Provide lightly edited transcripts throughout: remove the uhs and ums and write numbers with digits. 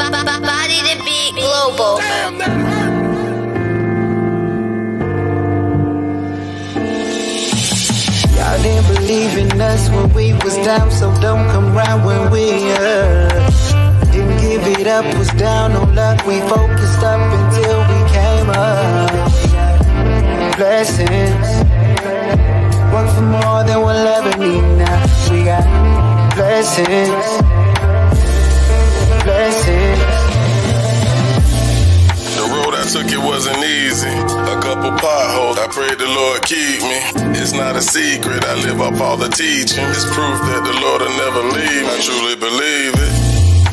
Body to be global. Y'all didn't believe in us when we was down, so don't come round when we up. Didn't give it up, was down on luck. We focused up until we came up. Blessings, work for more than we'll ever need now. We got blessings, blessings. The road I took, it wasn't easy. A couple potholes, I prayed the Lord keep me. It's not a secret, I live up all the teaching. It's proof that the Lord will never leave. I truly believe it.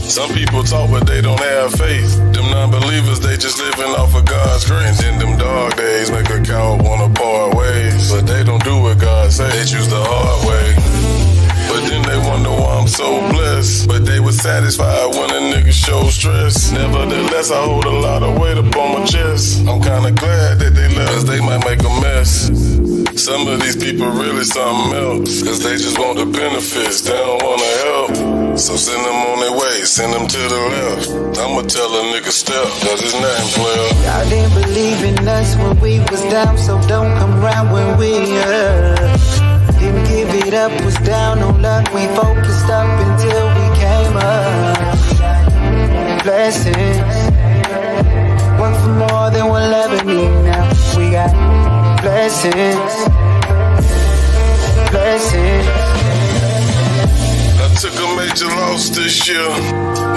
Some people talk, but they don't have faith. Them non-believers, they just living off of God's grace. And them dark days make a coward wanna part ways. But they don't do what God says, they choose the hard way. But then they wonder why I'm so blessed. But they were satisfied when a nigga showed stress. Nevertheless, I hold a lot of weight up on my chest. I'm kinda glad that they left, cause they might make a mess. Some of these people really something else, cause they just want the benefits, they don't wanna help. So send them on their way, send them to the left. I'ma tell a nigga step, cause it's nothing, player. Y'all didn't believe in us when we was down, so don't come round when we up. Didn't give it up, was down on luck. We focused up until we came up. Blessings, work for more than we'll ever need now. We got blessings, blessings. I took a major loss this year.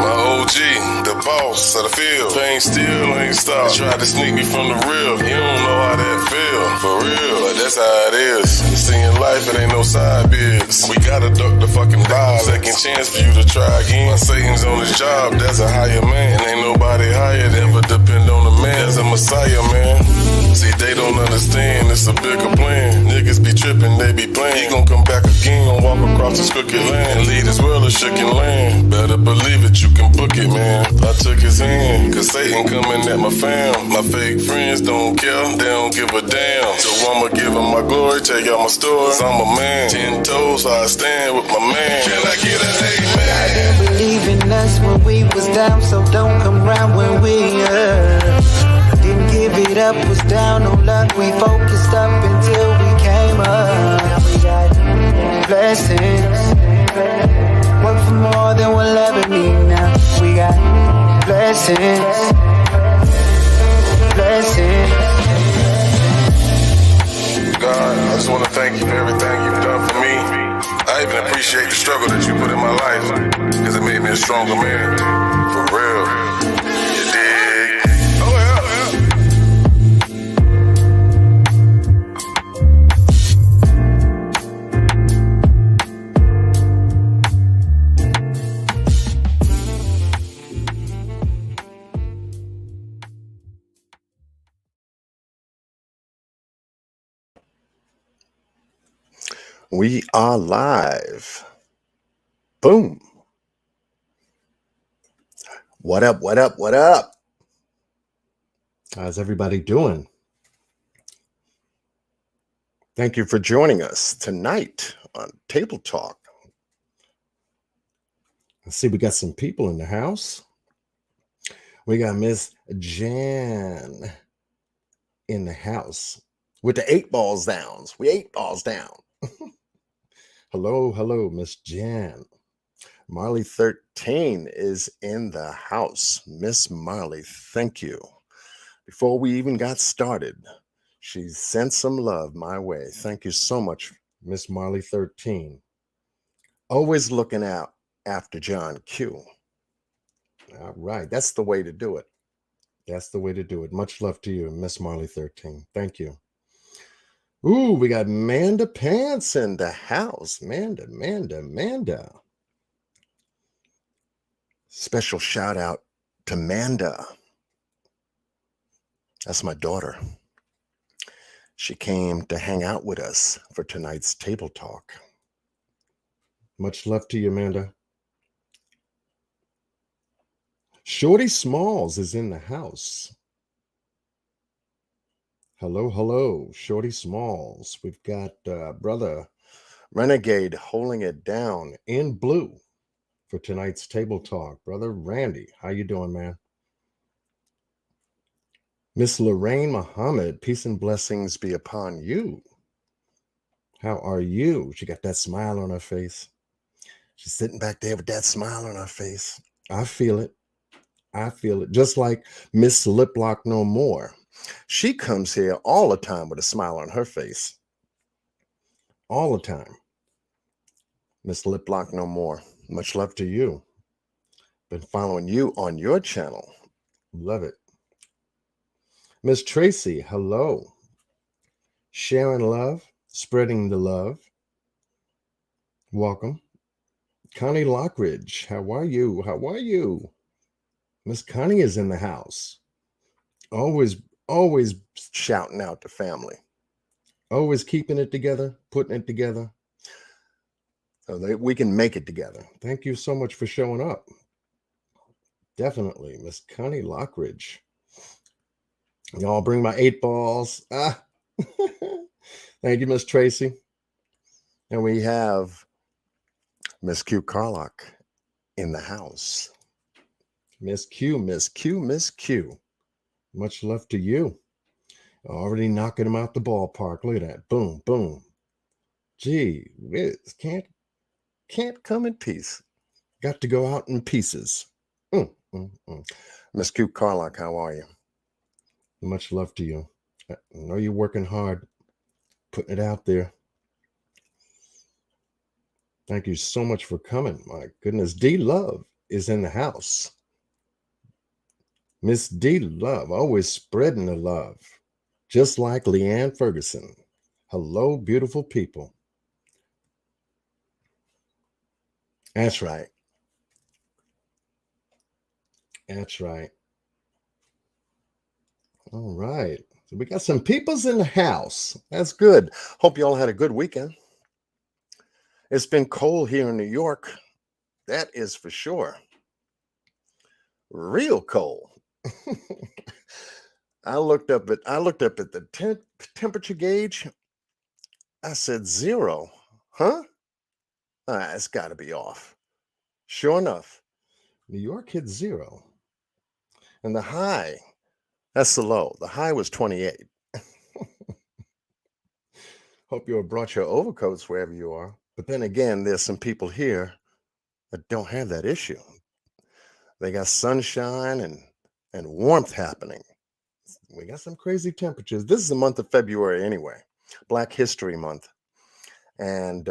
My OG, the boss of the field. Pain still ain't stopped. Tried to sneak me from the real. You don't know how that feel, for real. But that's how it is. Seeing life, it ain't no side biz. We gotta duck the fucking vibe. Second chance for you to try again. When Satan's on his job, that's a higher man. Ain't nobody higher than ever depend on a man. That's a messiah, man. See, they don't understand, it's a bigger plan. Niggas be tripping, they be playing. He gon' come back again, gon' walk across this crooked land and lead this world a shaking land. Better believe it, you can book it, man. I took his hand, cause Satan coming at my fam. My fake friends don't care, they don't give a damn. So I'ma give him my glory, tell y'all my story. I'm a man, 10 toes, so I stand with my man. Can I get an amen? I didn't believe in us when we was down, so don't come round when we up. Didn't give it up, was down on luck. We focused up until we came up. We got blessings, work for more than we'll ever need now. We got blessings, blessings. God, I just want to thank you for everything you've done for me. I even appreciate the struggle that you put in my life, because it made me a stronger man. For real. You dig? Oh, yeah. We are live. Boom. What up, what up, what up? How's everybody doing? Thank you for joining us tonight on Table Talk. Let's see, we got some people in the house. We got Miss Jan in the house with the 8 balls down. We 8 balls down. Hello, Miss Jan. Marley 13 is in the house. Miss Marley, thank you. Before we even got started, she sent some love my way. Thank you so much, Miss Marley 13. Always looking out after John Q. All right, that's the way to do it. That's the way to do it. Much love to you, Miss Marley 13. Thank you. Ooh, we got Manda Pants in the house. Manda. Special shout out to Manda. That's my daughter. She came to hang out with us for tonight's Table Talk. Much love to you, Amanda. Shorty Smalls is in the house. Hello, Shorty Smalls. We've got Brother Renegade holding it down in blue. for tonight's table talk. Brother Randy, how you doing, man? Miss Lorraine Muhammad, peace and blessings be upon you. How are you? She got that smile on her face. She's sitting back there with that smile on her face. I feel it. I feel it. Just like Miss Liplock No More. She comes here all the time with a smile on her face. All the time. Miss Liplock No More. Much love to you. Been following you on your channel. Love it. Miss Tracy, hello. Sharing love, spreading the love. Welcome. Connie Lockridge, how are you? How are you? Miss Connie is in the house. Always shouting out to family. Always keeping it together, putting it together so that we can make it together. Thank you so much for showing up. Definitely, Miss Connie Lockridge. Y'all bring my 8 balls. Ah. Thank you, Miss Tracy. And we have Miss Q Carlock in the house. Miss Q, Miss Q, Miss Q. Much love to you. Already knocking him out the ballpark. Look at that. Boom, boom. Gee whiz. Can't come in peace. Got to go out in pieces. Miss Q Carlock, how are you? Much love to you. I know you're working hard, putting it out there. Thank you so much for coming. My goodness. D Love is in the house. Miss D Love, always spreading the love. Just like Leanne Ferguson. Hello, beautiful people. That's right. That's right. All right. So we got some peoples in the house. That's good. Hope you all had a good weekend. It's been cold here in New York. That is for sure. Real cold. I looked up at the temperature gauge. I said 0. Huh? It's got to be off. Sure enough, New York hit 0. And the high, that's the low. The high was 28. Hope you brought your overcoats wherever you are. But then again, there's some people here that don't have that issue. They got sunshine and warmth happening. We got some crazy temperatures. This is the month of February anyway, Black History Month. And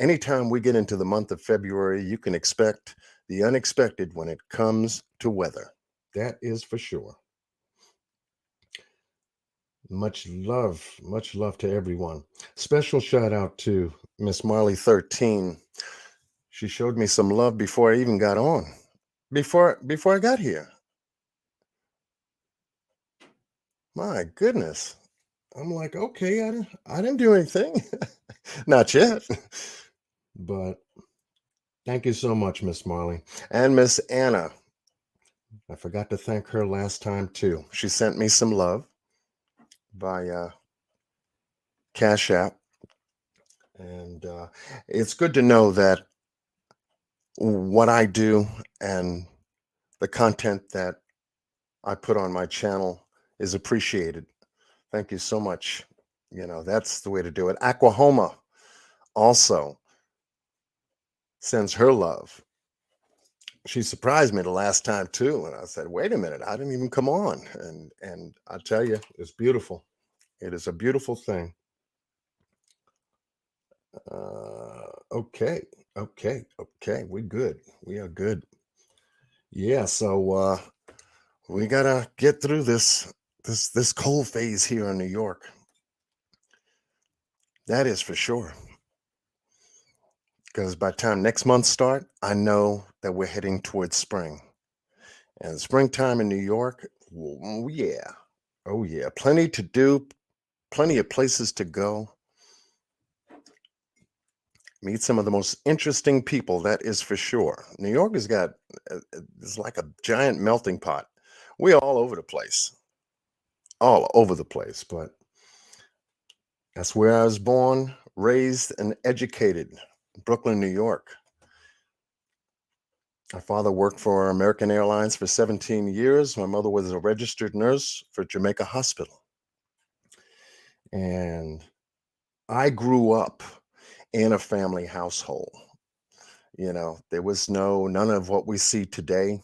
anytime we get into the month of February, you can expect the unexpected when it comes to weather. That is for sure. Much love to everyone. Special shout out to Miss Marley 13. She showed me some love before I even got on. Before I got here. My goodness. I'm like, okay, I didn't do anything. Not yet. But thank you so much, Miss Marley. And Miss Anna. I forgot to thank her last time too. She sent me some love by Cash App. And it's good to know that what I do and the content that I put on my channel is appreciated. Thank you so much. You know, that's the way to do it. Aquahoma also sends her love. She surprised me the last time too. And I said, wait a minute, I didn't even come on. And I tell you, it's beautiful. It is a beautiful thing. Okay. We're good. We are good. Yeah. So we gotta get through this cold phase here in New York. That is for sure. Because by the time next month start, I know that we're heading towards spring. And springtime in New York, oh yeah. Oh yeah. Plenty to do, plenty of places to go. Meet some of the most interesting people, that is for sure. New York has got, it's like a giant melting pot. We're all over the place. All over the place. But that's where I was born, raised, and educated. Brooklyn, New York. My father worked for American Airlines for 17 years. My mother was a registered nurse for Jamaica Hospital. And I grew up in a family household. There was none of what we see today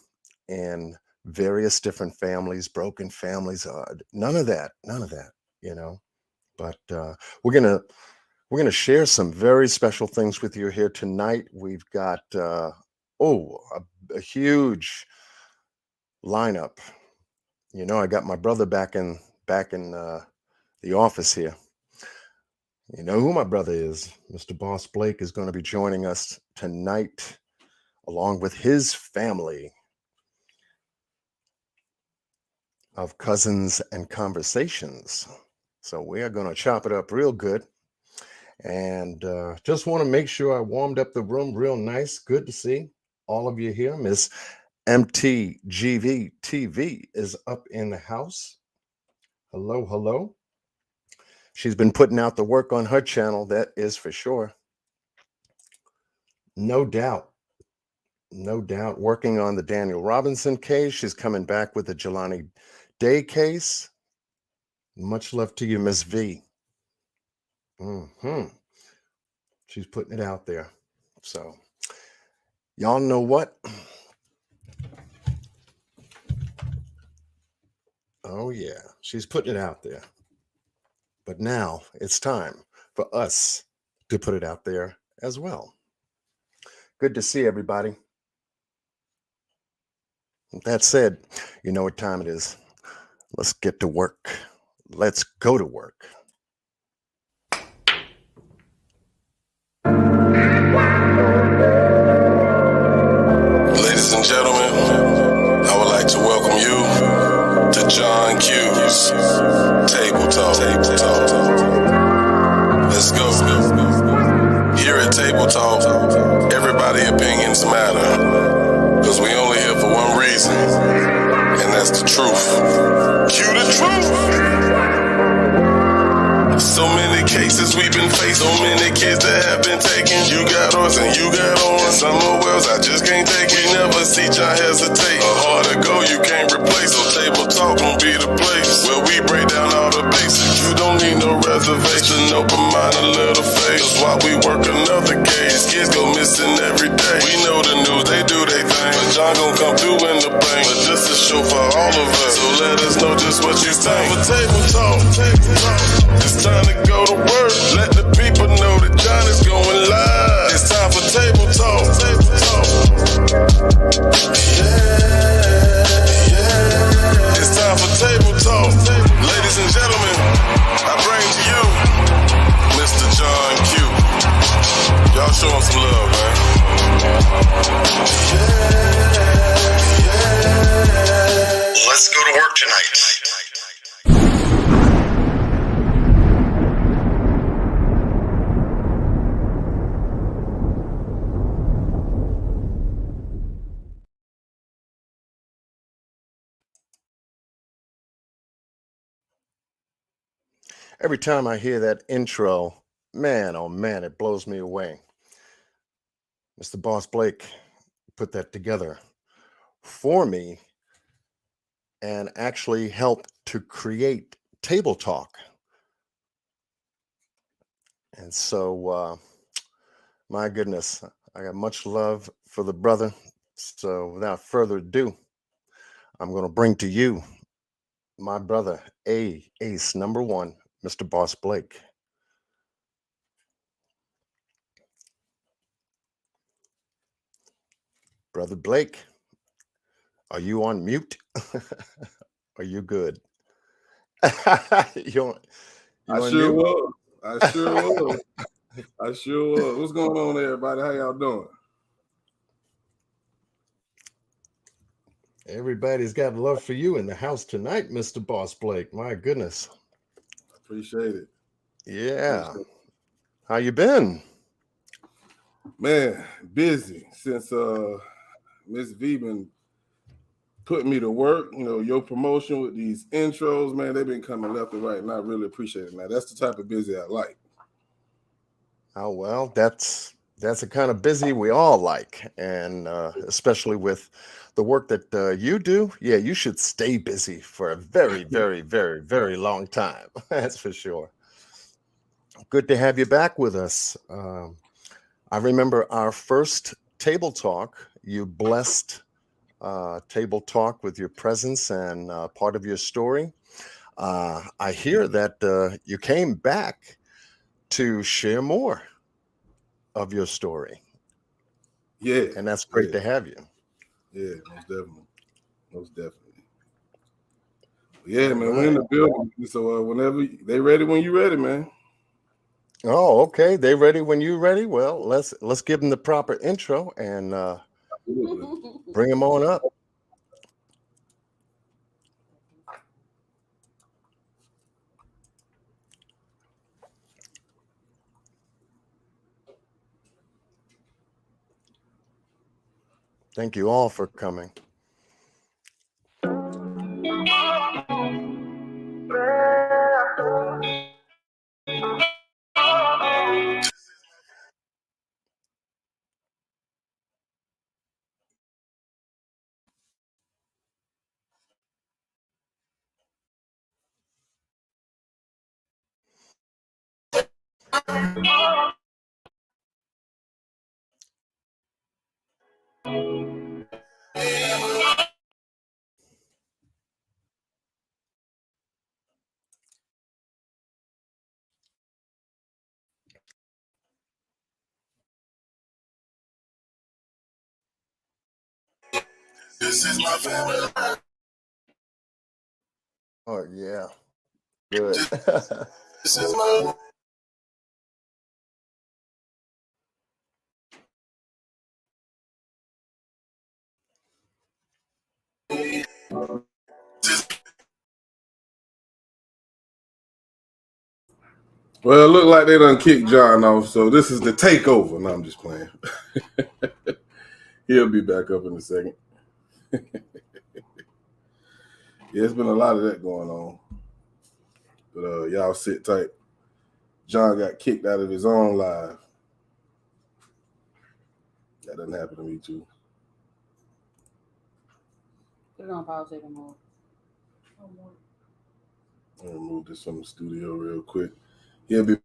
in various different families, broken families, none of that, you know. But we're gonna share some very special things with you here tonight. We've got a huge lineup. I got my brother back in the office here. You know who my brother is. Mr. Boss Blake is going to be joining us tonight along with his family of cousins and conversations. So we are going to chop it up real good. And just want to make sure I warmed up the room real nice. Good to see all of you here. Miss MTGV TV is up in the house. Hello, hello. She's been putting out the work on her channel, that is for sure. No doubt. No doubt. Working on the Daniel Robinson case. She's coming back with the Jelani Day case. Much love to you, Miss V. She's putting it out there. So, y'all know what? Oh, yeah. She's putting it out there. But now it's time for us to put it out there as well. Good to see everybody. With that said, you know what time it is. Let's get to work. Let's go to work. Ladies and gentlemen, I would like to welcome you to John Q's Table Talk. Let's go. Here at Table Talk, everybody's opinions matter, because we only here for one reason, and that's the truth. Cue the truth. So many cases we've been facing, so many kids that have been taken. You got us and you got on, and some more wells I just can't take it. We never see John hesitate. A hard to go you can't replace. So Table Talk gon' be the place where we break down all the basics. You don't need no reservation, open mind, a little faith. That's why we work another case. Kids go missing every day. We know the news, they do they thing, but John gon' come through in the bank. But this is show for all of us, so let us know just what you think. For Table Talk, it's time to go to work. Let the people know that John is going live. It's time for Table Talk. Yeah. It's time for Table Talk. Ladies and gentlemen, I bring to you Mr. John Q. Y'all show him some love, man. Yeah. Let's go to work tonight. Every time I hear that intro, man, oh man, it blows me away. Mr. Boss Blake put that together for me and actually helped to create Table Talk. And so, my goodness, I got much love for the brother. So without further ado, I'm going to bring to you my brother, Ace number one, Mr. Boss Blake. Brother Blake, are you on mute? Are you good? you I sure was. I sure was. What's going on, everybody? How y'all doing? Everybody's got love for you in the house tonight, Mr. Boss Blake. My goodness. Appreciate it. Yeah. Appreciate it. How you been? Man, busy since Miss V been putting me to work. You know, your promotion with these intros, man, they've been coming left and right, and I really appreciate it, man. That's the type of busy I like. Oh, well, that's That's the kind of busy we all like, and especially with the work that you do. Yeah, you should stay busy for a very, very, very, very long time. That's for sure. Good to have you back with us. I remember our first table talk. You blessed table talk with your presence and part of your story. I hear that you came back to share more of your story, Yeah, and that's great yeah, to have you. yeah, most definitely, most definitely. Yeah, All man, we're in right. the building. So whenever they ready, when you ready, man. Oh, okay. They ready when you ready? Well, let's give them the proper intro and Absolutely. bring them on up. Thank you all for coming. This is my family. Oh yeah, good. This is my. Well, it looked like they done kicked John off, so this is the takeover. No, I'm just playing. He'll be back up in a second. Yeah, it's been a lot of that going on. But y'all sit tight. John got kicked out of his own live. That doesn't happen to me too. Put it on pause, take a move. I'm gonna move this from the studio real quick. He'll be.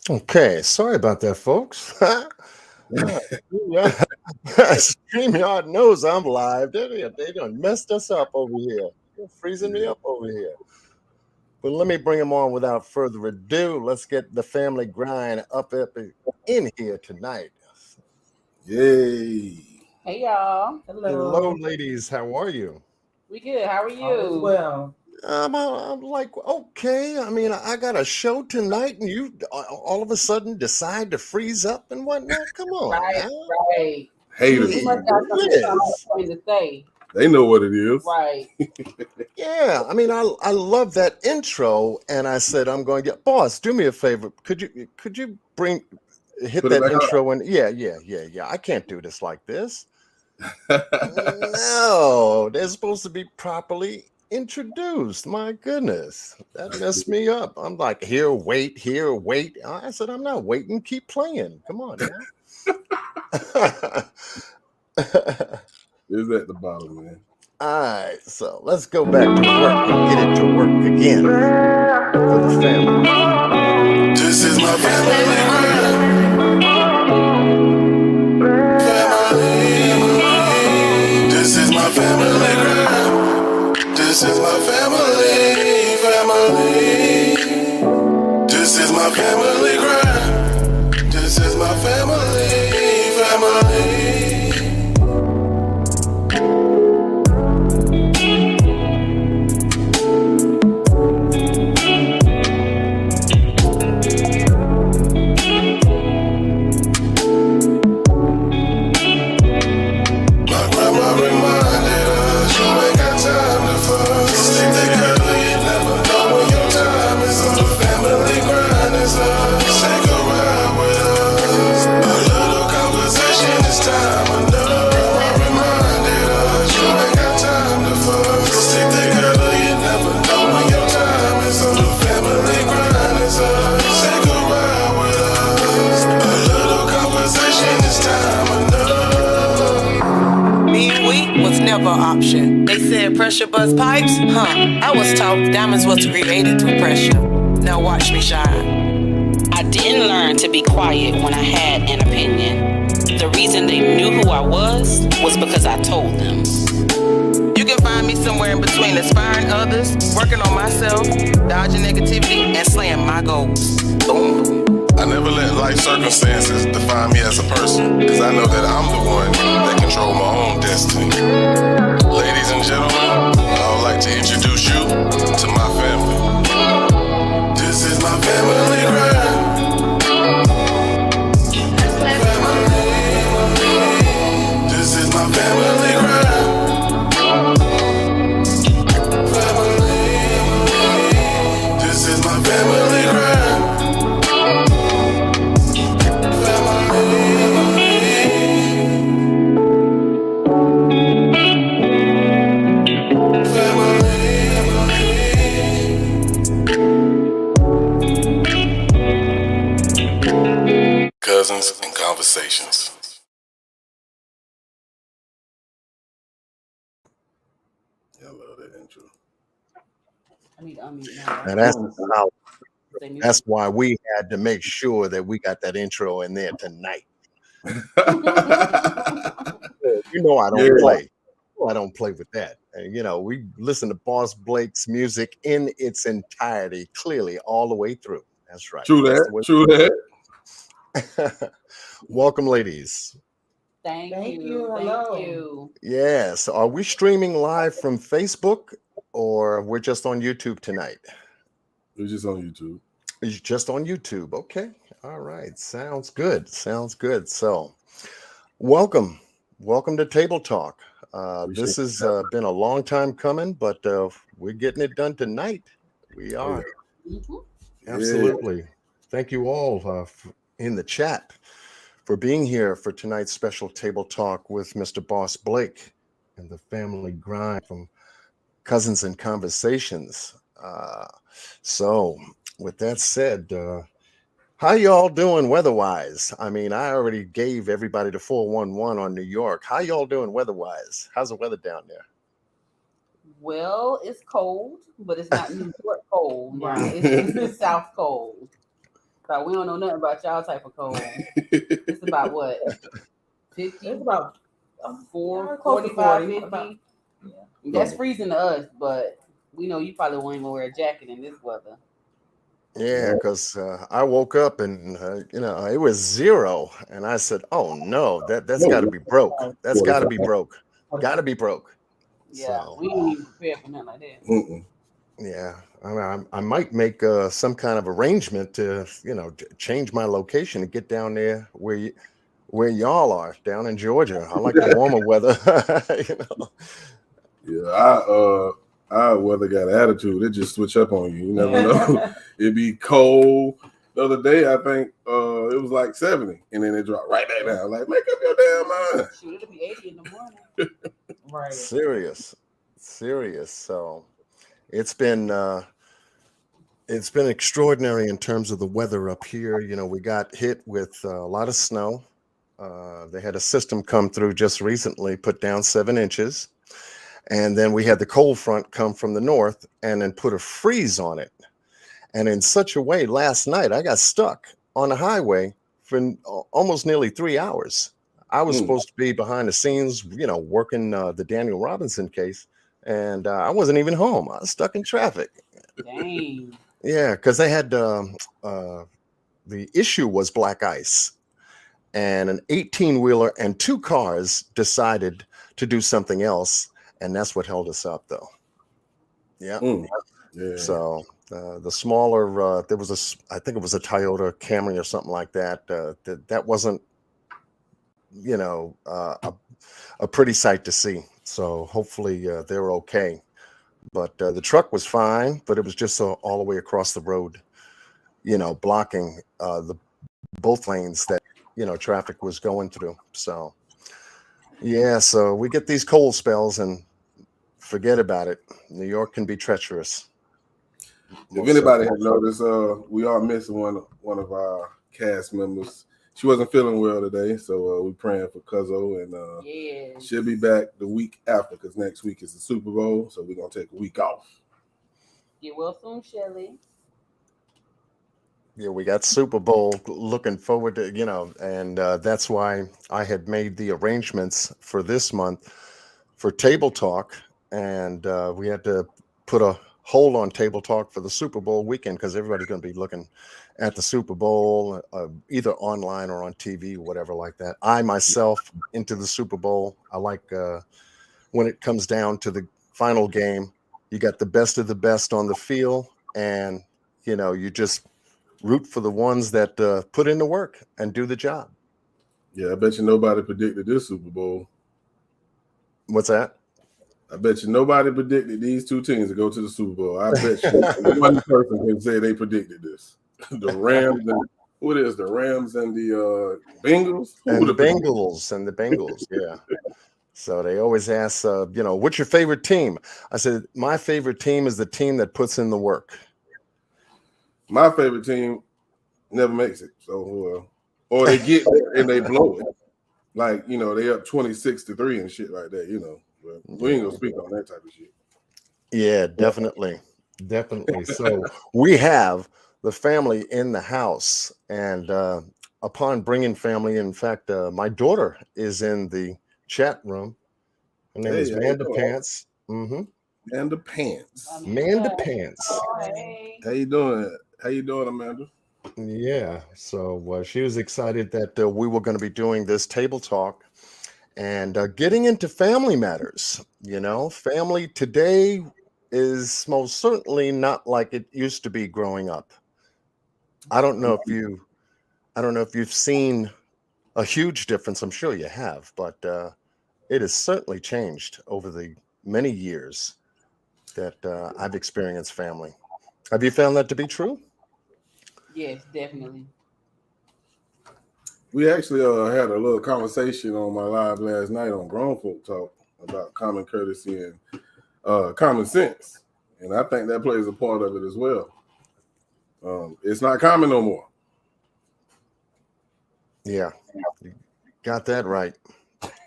Okay, sorry about that, folks. Yeah, StreamYard knows I'm live. They done messed us up over here. They're freezing me up over here. But let me bring them on without further ado. Let's get the family grind up in here tonight. Yay. Hey y'all. Hello, ladies. How are you? We good. How are you? Well, I'm like, okay. I mean, I got a show tonight, and you all of a sudden decide to freeze up and whatnot. Come on, Right, now. right. Haters. You must got something Liz. for me to say. They know what it is. Right. Yeah, I mean, I love that intro, and I said I'm going to get boss. Do me a favor. Could you hit Put it that back intro? And yeah. I can't do this like this. No, they're supposed to be properly introduced. My goodness, that messed me up. I'm like, here, wait. I said, I'm not waiting. Keep playing. Come on now. It's at the bottom, man. All right, so let's go back to work and get it to work again for the family. This is my family grind. Family. This is my family grind. This is my family. Family. This is my family grind. This is my family. Family. Never an option. They said pressure bust pipes? I was taught diamonds was created through pressure. Now watch me shine. I didn't learn to be quiet when I had an opinion. The reason they knew who I was because I told them. You can find me somewhere in between inspiring others, working on myself, dodging negativity, and slaying my goals. Boom. I never let life circumstances define me as a person, cause I know that I'm the one that control my own destiny. Ladies and gentlemen, I would like to introduce you to my family. This is my family grind. Family. This is my family grind. Family. This is my family grind. Cousins and Conversations. I love that intro. I need to unmute now. And that's why we had to make sure that we got that intro in there tonight. You know I don't play. I don't play with that. And, you know, we listen to Boss Blake's music in its entirety, clearly all the way through. That's right. True that. True that. Welcome, ladies. Thank you. Hello. Thank you. Yes. Are we streaming live from Facebook or we're just on YouTube tonight? We're just on YouTube. It's just on YouTube. Okay. All right. Sounds good. Sounds good. So welcome. Welcome to Table Talk. This has been a long time coming, but we're getting it done tonight. We are. Mm-hmm. Absolutely. Thank you all in the chat for being here for tonight's special Table Talk with Mr. Boss Blake and the family grind from Cousins and Conversations. So with that said, how y'all doing weather-wise? I mean, I already gave everybody the 411 on New York. How y'all doing weather-wise? How's the weather down there? Well, it's cold, but it's not New York cold. Right. It's the South cold. So we don't know nothing about y'all type of cold. It's about what? 50? It's about 45, 50. About, yeah. That's freezing to us, but we know you probably won't even wear a jacket in this weather. Yeah, because I woke up and, it was 0. And I said, oh, no, that's got to be broke. That's got to be broke. Got to be broke. Yeah, so, we ain't even prepared for nothing like that. Mm-mm. Yeah, I might make some kind of arrangement to, change my location and get down there where y'all are, down in Georgia. I like the warmer weather. Yeah, our weather got attitude. It just switch up on you. You never know. It'd be cold. The other day, I think it was like 70, and then it dropped right back down. Like, make up your damn mind. Shoot, it'll be 80 in the morning. Right. Serious. So it's been extraordinary in terms of the weather up here. We got hit with a lot of snow. They had a system come through just recently, put down 7 inches. And then we had the cold front come from the north and then put a freeze on it. And in such a way, last night I got stuck on the highway for almost nearly 3 hours. I was supposed to be behind the scenes, working the Daniel Robinson case, and I wasn't even home. I was stuck in traffic. Dang. Yeah, because they had the issue was black ice, and an 18-wheeler and two cars decided to do something else, and that's what held us up, though. Yeah. Yeah. So the smaller, there was I think it was a Toyota Camry or something like that. That wasn't, a pretty sight to see. So hopefully they're okay. But the truck was fine, but it was just all the way across the road, blocking the both lanes that traffic was going through. So yeah, so we get these cold spells and forget about it. New York can be treacherous. If anybody had noticed, we are missing one of our cast members. She wasn't feeling well today, so we're praying for Cuzzo, and she'll be back the week after, because next week is the Super Bowl, so we're gonna take a week off. Get well soon, Shelly. Yeah, we got Super Bowl looking forward to, and that's why I had made the arrangements for this month for Table Talk, and we had to put a hold on Table Talk for the Super Bowl weekend because everybody's going to be looking at the Super Bowl, either online or on TV, whatever like that. I myself into the Super Bowl. I like when it comes down to the final game, you got the best of the best on the field, and you just root for the ones that put in the work and do the job. Yeah, I bet you nobody predicted this Super Bowl. What's that? I bet you nobody predicted these two teams to go to the Super Bowl. I bet you one person can say they predicted this. The Rams and the Rams and the Bengals? And the Bengals, yeah. So they always ask, what's your favorite team? I said, my favorite team is the team that puts in the work. My favorite team never makes it. So, or they get there and they blow it. Like, they up 26-3 and shit like that, But we ain't gonna speak on that type of shit. Yeah, definitely. So we have the family in the house, and upon bringing family, in fact, my daughter is in the chat room. Her name is Manda Pants. Mm-hmm. Manda Pants. Manda Pants. Hey. How you doing? How you doing, Amanda? Yeah. So she was excited that we were going to be doing this table talk and getting into family matters. Family today is most certainly not like it used to be growing up. I don't know if you've seen a huge difference. I'm sure you have, but it has certainly changed over the many years that I've experienced family. Have you found that to be true? Yes, definitely. We actually had a little conversation on my live last night on Grown Folk Talk about common courtesy and common sense. And I think that plays a part of it as well. It's not common no more. Yeah, you got that right.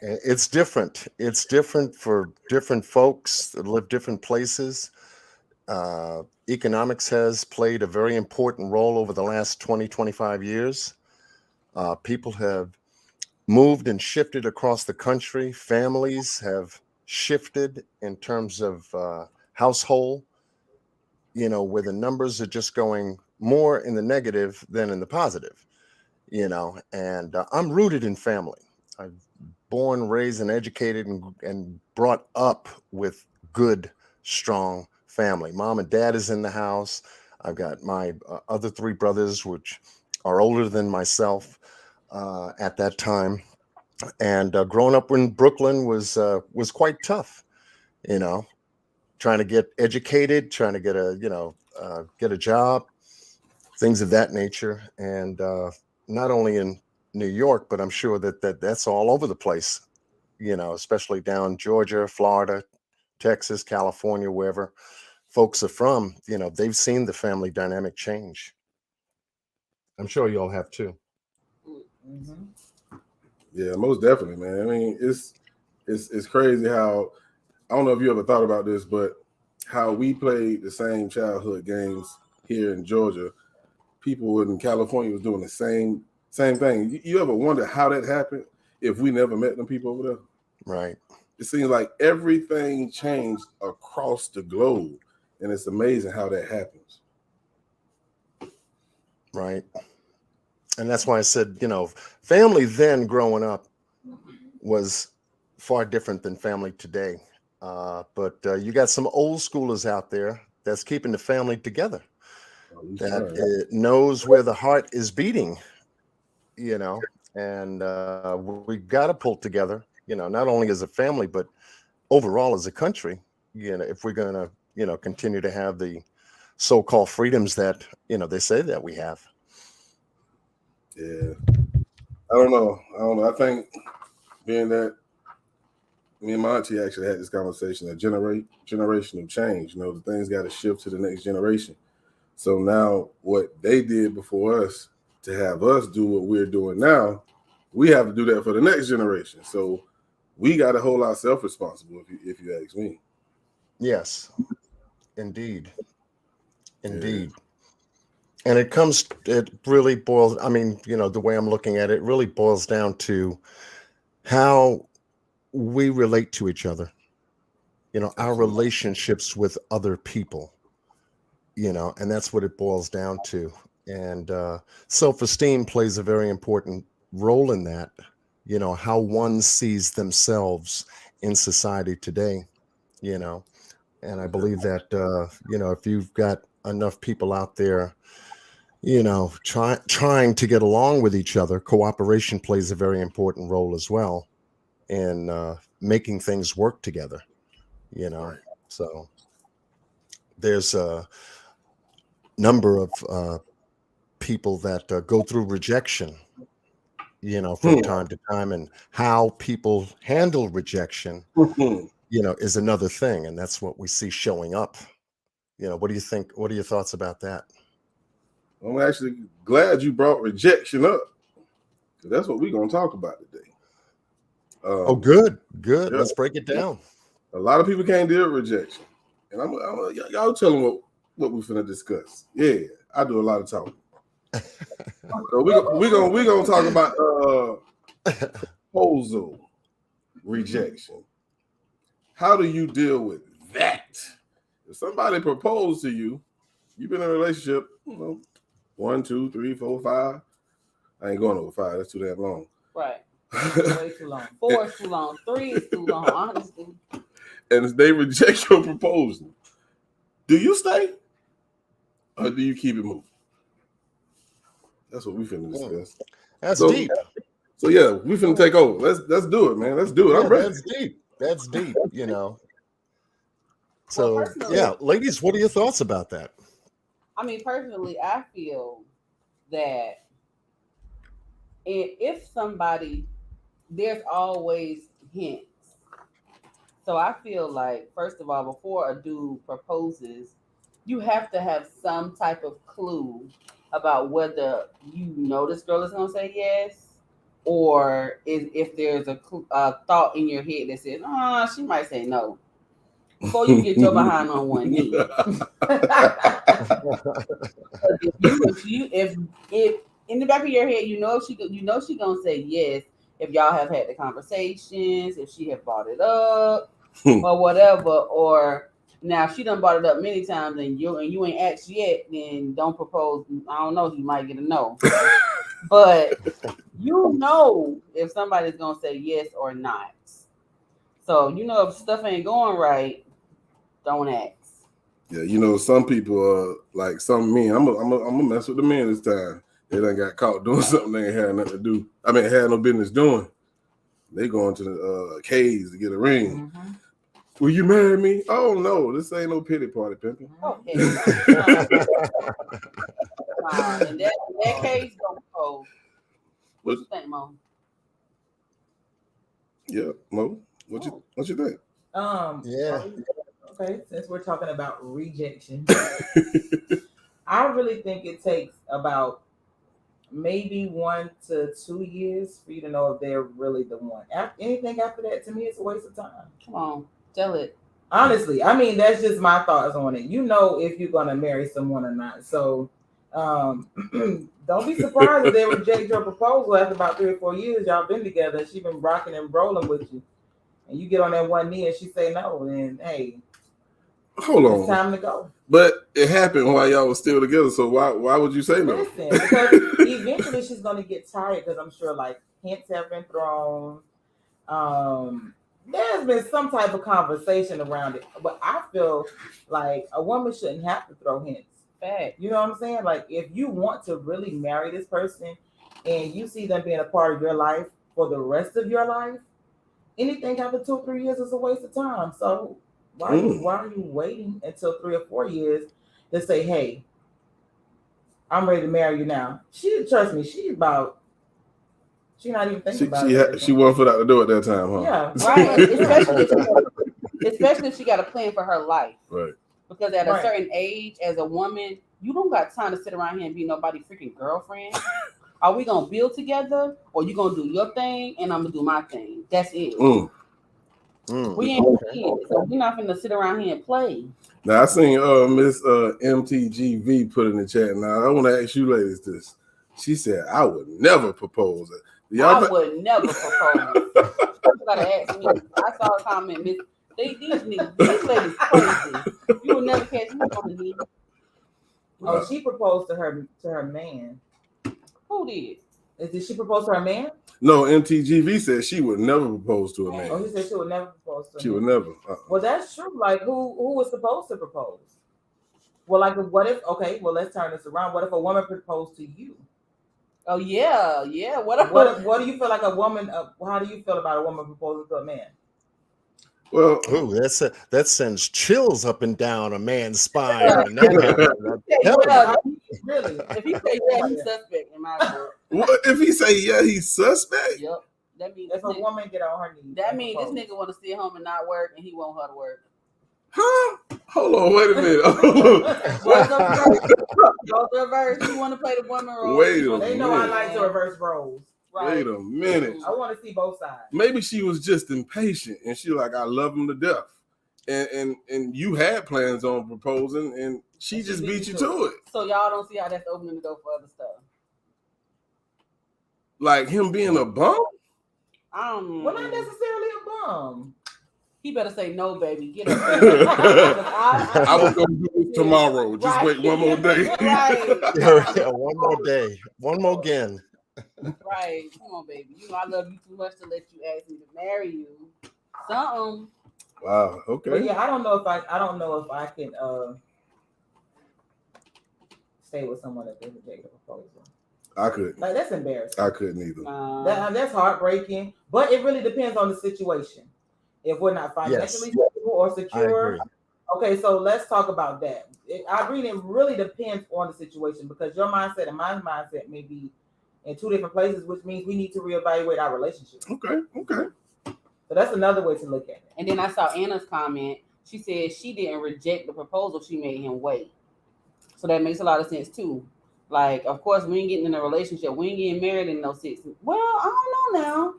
It's different. It's different for different folks that live different places. Economics has played a very important role over the last 20, 25 years. People have moved and shifted across the country. Families have shifted in terms of household, where the numbers are just going more in the negative than in the positive, and I'm rooted in family. I've born, raised, and educated and brought up with good, strong family. Mom and dad is in the house. I've got my other three brothers, which are older than myself at that time. And growing up in Brooklyn was quite tough, trying to get educated, trying to get a job, things of that nature. And not only in New York, but I'm sure that's all over the place, especially down Georgia, Florida, Texas, California, wherever folks are from, they've seen the family dynamic change. I'm sure you all have too. Yeah, most definitely, man. I mean, it's crazy how I don't know if you ever thought about this, but how we played the same childhood games here in Georgia, people in California was doing the same thing. You ever wonder how that happened if we never met them people over there? Right. It seems like everything changed across the globe, and it's amazing how that happens. Right. And that's why I said, family then growing up was far different than family today. But you got some old schoolers out there that's keeping the family together, that it knows where the heart is beating, and we got to pull together, not only as a family, but overall as a country, if we're going to, continue to have the so-called freedoms that, they say that we have. Yeah. I don't know. I think being that me and my auntie actually had this conversation, a generational change. The things got to shift to the next generation. So now what they did before us to have us do what we're doing now, we have to do that for the next generation. So we got to hold ourselves responsible, if you ask me. Yes, indeed. Indeed. Yeah. And it really boils, the way I'm looking at it, really boils down to how we relate to each other, our relationships with other people, and that's what it boils down to. And self-esteem plays a very important role in that, how one sees themselves in society today, and I believe that, if you've got enough people out there, trying to get along with each other, cooperation plays a very important role as well in making things work together, So there's a number of people that go through rejection, from time to time, and how people handle rejection, is another thing. And that's what we see showing up. What do you think? What are your thoughts about that? I'm actually glad you brought rejection up, because that's what we're going to talk about today. Good. Yeah. Let's break it down. A lot of people can't deal with rejection. And y'all tell them what we're finna discuss. Yeah, I do a lot of talking. So we're gonna talk about proposal rejection. How do you deal with that? If somebody proposed to you, you've been in a relationship, 1, 2, 3, 4, 5. I ain't going over 5. That's too damn long. Right. Way too long. 4 is too long. 3 is too long, honestly. And they reject your proposal, do you stay or do you keep it moving? That's what we finna discuss. That's deep. So yeah, we finna take over. Let's do it, man. Let's do it. I'm ready. That's deep. So yeah, ladies, what are your thoughts about that? Personally, I feel that if somebody, there's always hints. So I feel like, first of all, before a dude proposes, you have to have some type of clue about whether this girl is going to say yes, or if there's a thought in your head that says, she might say no. Before you get your behind on one knee. if in the back of your head, she gonna say yes if y'all have had the conversations, if she have brought it up or whatever, or now if she done brought it up many times and you ain't asked yet, then don't propose. I don't know, you might get a no. But if somebody's gonna say yes or not. So if stuff ain't going right, don't ask. Yeah, some people are like some men. I'm gonna mess with the men this time. They done got caught doing something they ain't had nothing to do. Had no business doing. They going to the caves to get a ring. Mm-hmm. Will you marry me? Oh no, this ain't no pity party, pimping. Okay. And that case don't hold. What you think, Mo? Yeah, Mo. What you think? Yeah. Okay, since we're talking about rejection, I really think it takes about maybe 1 to 2 years for you to know if they're really the one. Anything after that, to me, it's a waste of time. Come on. Tell it. Honestly, I mean, that's just my thoughts on it. You know if you're gonna marry someone or not. So don't be surprised if they reject your proposal after about 3 or 4 years. Y'all been together. She been rocking and rolling with you, and you get on that one knee and she say no. Then hey, hold on, it's time to go. But it happened while y'all was still together. So why would you say no? Listen, because eventually she's gonna get tired. Because I'm sure like hints have been thrown. There's been some type of conversation around it, but I feel like a woman shouldn't have to throw hints. Fact. You know what I'm saying? Like if you want to really marry this person and you see them being a part of your life for the rest of your life, anything after 2 or 3 years is a waste of time. So why are you waiting until 3 or 4 years to say, hey, I'm ready to marry you now? Trust me, she's not even thinking about it. She wasn't put out the door at that time, huh? Yeah, right. Especially if she got a plan for her life. Right. Because at a certain age, as a woman, you don't got time to sit around here and be nobody's freaking girlfriend. Are we gonna build together, or you gonna do your thing and I'm gonna do my thing? That's it. We ain't kids, so we're not gonna sit around here and play. Now I seen Miss MTGV put in the chat. Now I want to ask you ladies this. She said, "I would never propose it." I would never propose. You gotta ask me. I saw a comment, Miss. These ladies crazy. You will never catch me on the knee. Oh, she proposed to her man. Who did? Did she propose to her man? No, MTGV said she would never propose to a man. Oh, he said she would never propose to him. She would never. Well, that's true. Like, who was supposed to propose? Well, like, what if? Okay, well, let's turn this around. What if a woman proposed to you? Oh yeah. What do you feel like a woman? How do you feel about a woman proposing to a man? Well, that sends chills up and down a man's spine. Really? If he say yeah, he's suspect in my book. What if he say yeah, he's suspect? Yep. That means if a woman get on her knees. That means this nigga want to stay home and not work, and he want her to work. Huh? Hold on, wait a minute. Go to reverse. You want to play the woman role? Wait a minute. They know I like to reverse roles. Right. Wait a minute. I want to see both sides. Maybe she was just impatient, and she like, I love him to death, and you had plans on proposing, and she just beat you to it. So y'all don't see how that's opening the door for other stuff. Like him being a bum? Well, not necessarily a bum. He better say no, baby. Get up. I was gonna do this tomorrow. Just wait one more day. Right. One more day. One more again. Right. Come on, baby. You know I love you too much to let you ask me to marry you. Something. Wow. Okay. But yeah, I don't know if I can stay with someone that didn't take a proposal. I couldn't. Like that's embarrassing. I couldn't either. That's heartbreaking. But it really depends on the situation. If we're not financially stable or secure. Okay, so let's talk about that. I agree. It really depends on the situation because your mindset and my mindset may be in two different places, which means we need to reevaluate our relationship. Okay. So that's another way to look at it. And then I saw Anna's comment. She said she didn't reject the proposal. She made him wait. So that makes a lot of sense too. Like, of course, we ain't getting in a relationship. We ain't getting married in no 6 months. Well, I don't know now.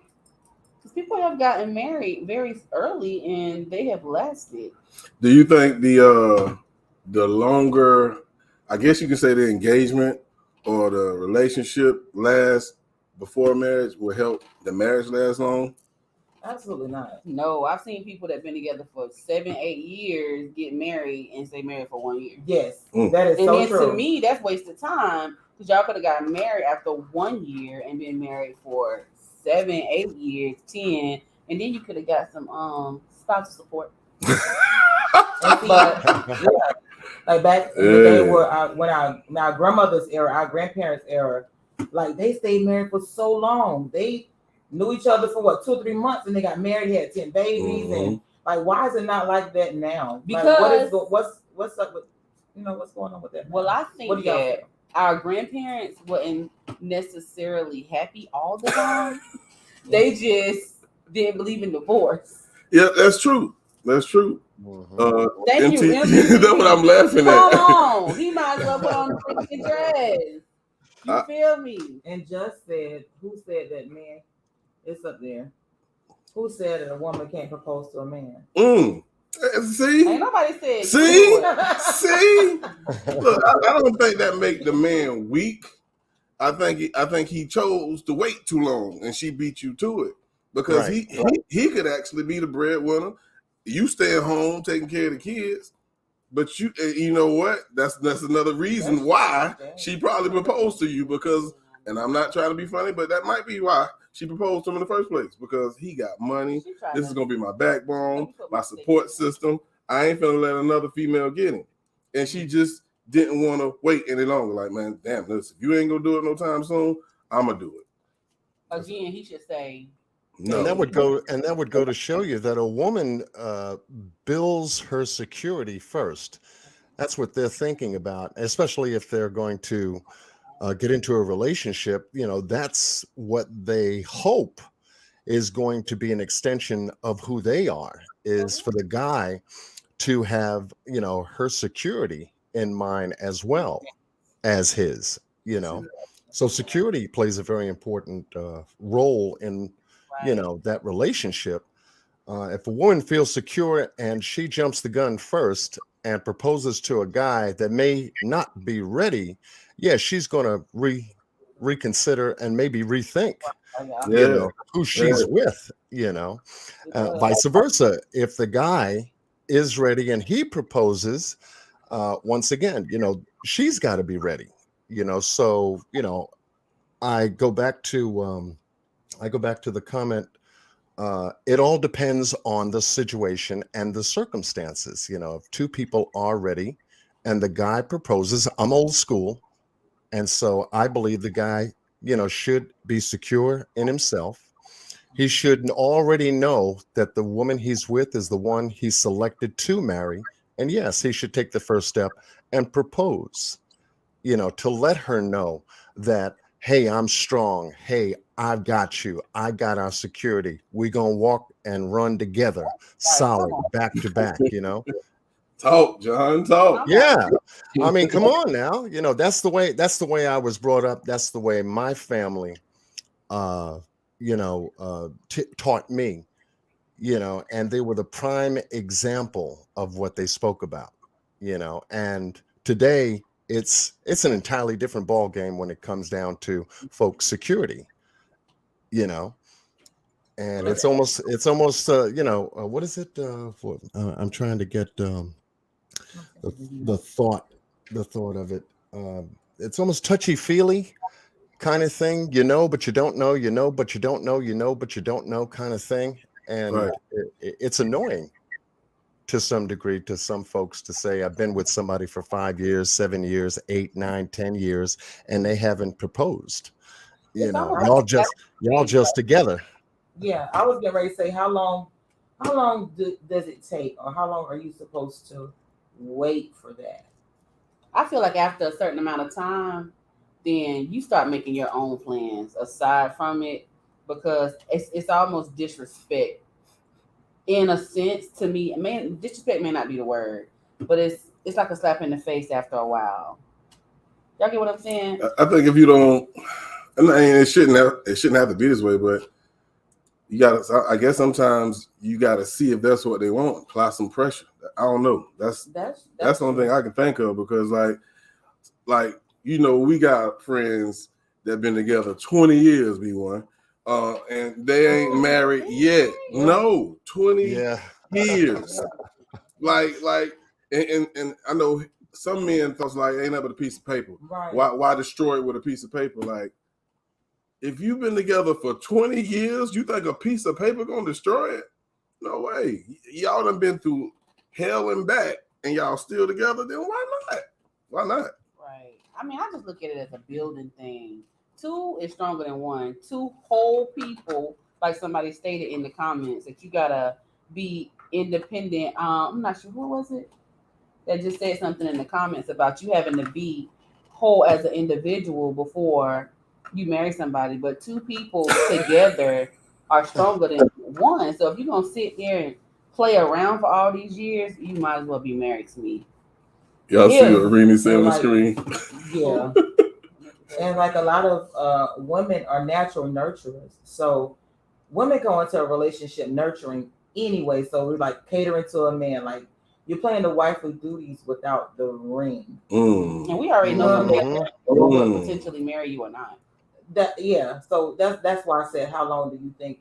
Because people have gotten married very early and they have lasted. Do you think the longer, I guess you can say the engagement or the relationship lasts before marriage will help the marriage last long? Absolutely not. No, I've seen people that have been together for 7-8 years get married and stay married for 1 year. Yes, that is so true. To me, that's wasted time because y'all could have gotten married after 1 year and been married for 7-8 years, 10, and then you could have got some spousal support. Like back in the day when our grandmother's era, our grandparents' era, like they stayed married for so long. They knew each other for 2 or 3 months and they got married, had 10 babies, and like why is it not like that now? Because like, what's up with what's going on with that? Well, I think that our grandparents weren't necessarily happy all the time. They just didn't believe in divorce. Yeah, that's true. That's true. Thank you. That's what I'm laughing at. Come on, he might as well put on the freaking dress. You feel me? And just said, who said that, man? It's up there. Who said that a woman can't propose to a man? See? Ain't nobody said. See? Look, I don't think that make the man weak. I think he chose to wait too long, and she beat you to it because he could actually be the breadwinner. You stay at home taking care of the kids, but you know what? That's another reason why she probably proposed to you because. And I'm not trying to be funny, but that might be why she proposed to him in the first place because he got money. This is gonna be my backbone, my support system. I ain't finna let another female get him, and she just didn't want to wait any longer. Like, man, damn, listen, if you ain't gonna do it no time soon, I'm gonna do it. Again, he should say no. And that would go to show you that a woman builds her security first. That's what they're thinking about, especially if they're going to get into a relationship. You know, that's what they hope is going to be an extension of who they are, is for the guy to have, you know, her security in mind as well as his, you know. So security plays a very important role in, you know, that relationship. If a woman feels secure and she jumps the gun first and proposes to a guy that may not be ready, yeah, she's going to reconsider and maybe rethink, you know, who she's with, you know. Vice versa. If the guy is ready and he proposes, once again, you know, she's got to be ready, you know. So, you know, I go back to the comment. It all depends on the situation and the circumstances. You know, if two people are ready and the guy proposes, I'm old school. And so I believe the guy, you know, should be secure in himself. He should already know that the woman he's with is the one he's selected to marry. And yes, he should take the first step and propose, you know, to let her know that, hey, I'm strong. Hey, I've got you. I got our security. We're going to walk and run together, solid, back to back, you know. Talk, John, talk. Yeah. I mean, come on now. You know, that's the way I was brought up. That's the way my family, you know, taught me, you know, and they were the prime example of what they spoke about, you know. And today it's an entirely different ball game when it comes down to folks' security, you know. And it's almost you know, what is it? I'm trying to get the thought of it. It's almost touchy-feely kind of thing, you know, but you don't know, you know, but you don't know, you know, but you don't know kind of thing. And it's annoying to some degree to some folks to say, I've been with somebody for 5 years, 7 years, 8, 9, 10 years, and they haven't proposed. You know, y'all just together. Yeah, I was getting ready to say, how long does it take, or how long are you supposed to wait for that? I feel like after a certain amount of time, then you start making your own plans aside from it, because it's almost disrespect in a sense to me. Man, disrespect may not be the word, but it's like a slap in the face after a while. Y'all get what I'm saying? I think if you don't, I mean, it shouldn't have to be this way, but you gotta. I guess sometimes you gotta see if that's what they want. Apply some pressure. I don't know. That's the only thing I can think of, because like you know, we got friends that been together 20 years, B1, and they ain't married yet. No, 20 years. Like, and I know some men thought like ain't nothing but a piece of paper. Right. Why destroy it with a piece of paper? Like, if you've been together for 20 years, you think a piece of paper gonna destroy it? No way. Y'all done been through hell and back, and y'all still together. Then why not? Why not? Right. I mean, I just look at it as a building thing. Two is stronger than one. Two whole people, like somebody stated in the comments, that you gotta be independent. I'm not sure who was it that just said something in the comments about you having to be whole as an individual before you marry somebody. But two people together are stronger than one. So if you're gonna sit there and play around for all these years, you might as well be married to me. Y'all see what Rini said on the screen? Yeah. And like a lot of women are natural nurturers. So women go into a relationship nurturing anyway. So we're like catering to a man, like you're playing the wifely duties without the ring. And we already know Mhm. who will potentially marry you or not. So that's why I said, how long do you think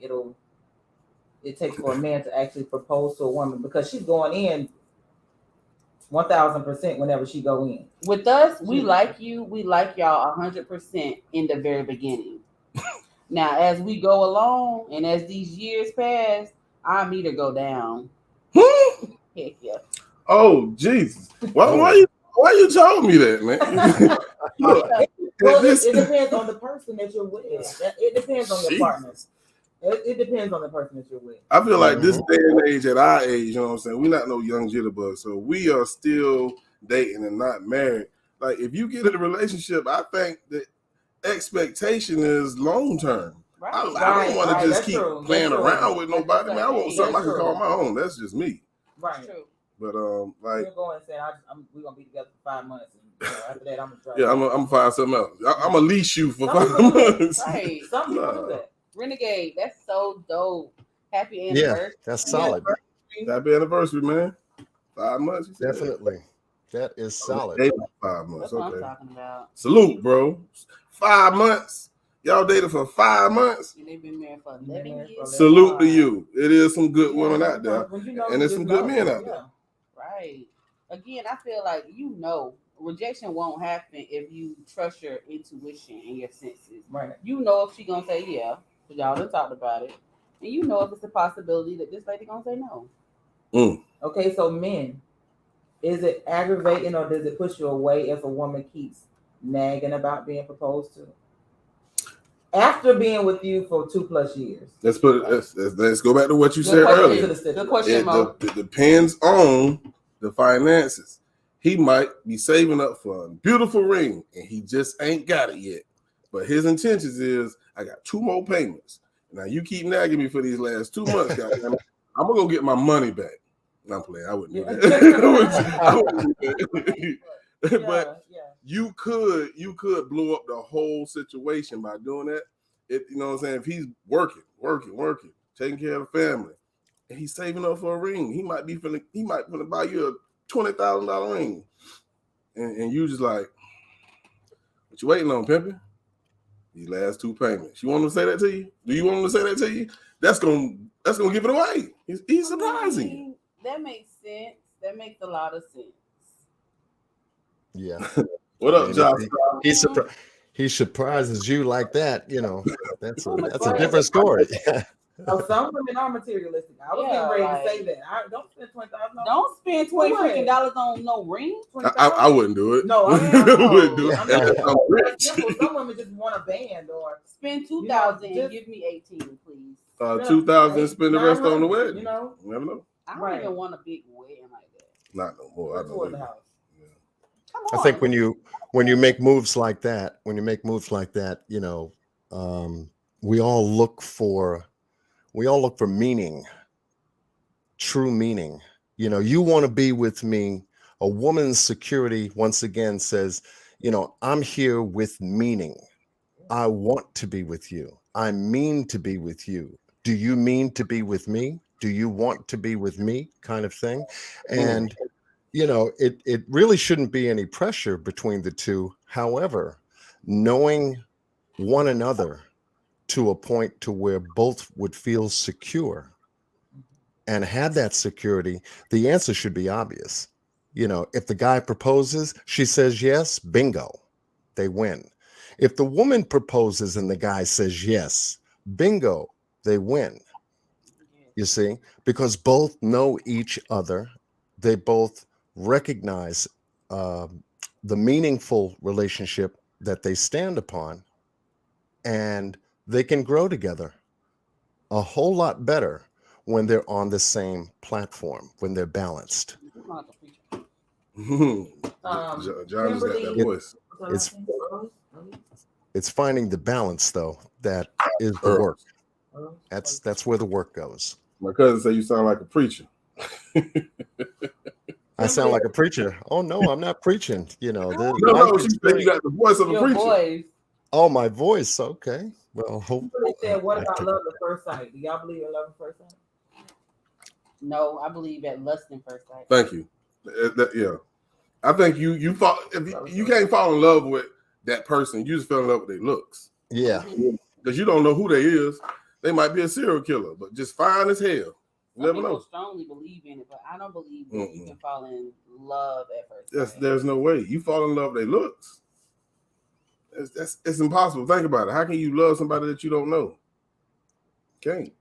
it takes for a man to actually propose to a woman, because she's going in 1,000% whenever she go in. With us, we like you. We like y'all 100% in the very beginning. Now, as we go along and as these years pass, our meter go down. Heck yeah. Oh Jesus! Why you told me that, man? Look, well, it depends on the person that you're with. It depends on your partner. It depends on the person that you're with. I feel like this day and age, at our age, you know what I'm saying? We're not no young jitterbug, so we are still dating and not married. Like, if you get in a relationship, I think the expectation is long term. Right. I don't want to just keep playing around with nobody. Man, I want something I can call my own. That's just me. Right. True. But like, you're going and saying we're gonna be together for 5 months, and after that, I'm gonna try. Yeah, I'm gonna find something else. I'm gonna leash you for 5 months. Right. Some people do that. Renegade, that's so dope. Happy anniversary. Yeah, that's solid. Happy anniversary, man. 5 months. Definitely. That is solid. 5 months. That's what I'm talking about. Salute, bro. 5 months. Y'all dated for 5 months. And they've been married for 11 years. Salute to you. It is some good women out there. And there's some good men out there. Right. Again, I feel like rejection won't happen if you trust your intuition and your senses. Right. You know if she's gonna say yeah, because y'all done talked about it. And you know if it's a possibility that this lady gonna say no. Okay, so men, is it aggravating or does it push you away if a woman keeps nagging about being proposed to? After being with you for 2+ years. Let's go back to what you said earlier. Good question, it depends on the finances. He might be saving up for a beautiful ring and he just ain't got it yet. But his intentions is, I got 2 more payments. Now you keep nagging me for these last 2 months, guys. I'm gonna go get my money back. No, I'm playing. I wouldn't do that. But you could blow up the whole situation by doing that. You know what I'm saying? If he's working, taking care of the family, and he's saving up for a ring, he might buy you a $20,000 ring, and you just like, what you waiting on, pimping? These last 2 payments. You want him to say that to you? Do you want him to say that to you? That's gonna give it away. He's surprising you. That makes sense. That makes a lot of sense. Yeah. What up, Josh? He surprises you like that, that's a different story. Oh, some women are materialistic. I was getting ready to say that. Don't spend $20,000. Don't spend $20 freaking dollars on no ring. I wouldn't do it. No, I wouldn't do it. Some women just want a band or spend $2,000 and give me 18, please. $2,000 and spend the rest on the wedding. You know, you never know. I don't even want a big wedding like that. Not no more. I know. I think when you make moves like that, we all look for meaning, true meaning. You want to be with me. A woman's security, once again, says, I'm here with meaning. I want to be with you. I mean to be with you. Do you mean to be with me? Do you want to be with me? Kind of thing. And it really shouldn't be any pressure between the two. However, knowing one another to a point to where both would feel secure and have that security, the answer should be obvious. If the guy proposes, she says yes, bingo, they win. If the woman proposes and the guy says yes, bingo, they win. You see, because both know each other, they both recognize the meaningful relationship that they stand upon, and they can grow together a whole lot better when they're on the same platform, when they're balanced. John's got that voice. It's finding the balance, though, that is the work. That's where the work goes. My cousin said you sound like a preacher. I sound like a preacher. Oh no, I'm not preaching. No, she said you got the voice of a preacher. Oh, my voice. Okay. Well, hope They said, what I about take love at first sight? Do y'all believe in love at first sight? No, I believe at lust in first sight. Thank you. Yeah, I think you fall if you can't fall in love with that person. You just fell in love with their looks. Yeah. Because you don't know who they is. They might be a serial killer, but just fine as hell. You Some never people know. strongly believe in it, but I don't believe that you can fall in love at first sight. There's no way. You fall in love with their looks. It's impossible. Think about it. How can you love somebody that you don't know? Can't.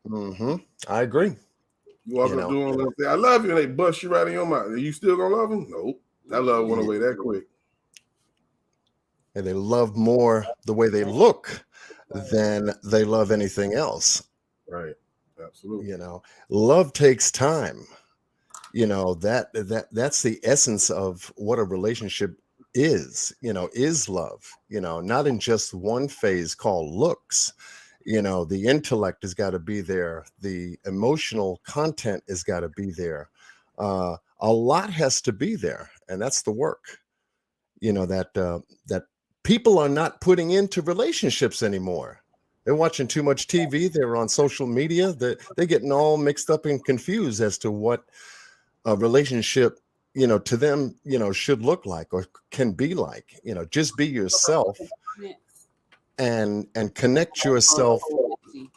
I agree. You walk up to them and say, I love you, and they bust you right in your mouth. Are you still gonna love them? Nope. That love went away that quick. And they love more the way they look than they love anything else. Right. Absolutely. Love takes time. That's the essence of what a relationship is love, not in just one phase called looks. The intellect has got to be there. The emotional content has got to be there. A lot has to be there. And that's the work, that people are not putting into relationships anymore. They're watching too much TV. They're on social media. They're getting all mixed up and confused as to what a relationship, to them, should look like or can be like. Just be yourself and connect yourself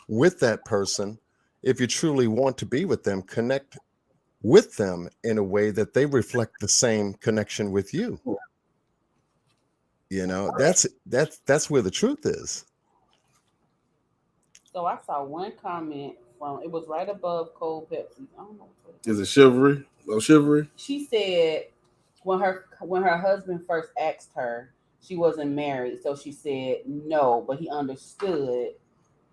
with that person. If you truly want to be with them, connect with them in a way that they reflect the same connection with you. That's where the truth is. So I saw one comment from, it was right above Cold Pepsi. I don't know what it is. It chivalry? No chivalry? She said when her husband first asked her, she wasn't married, so she said no, but he understood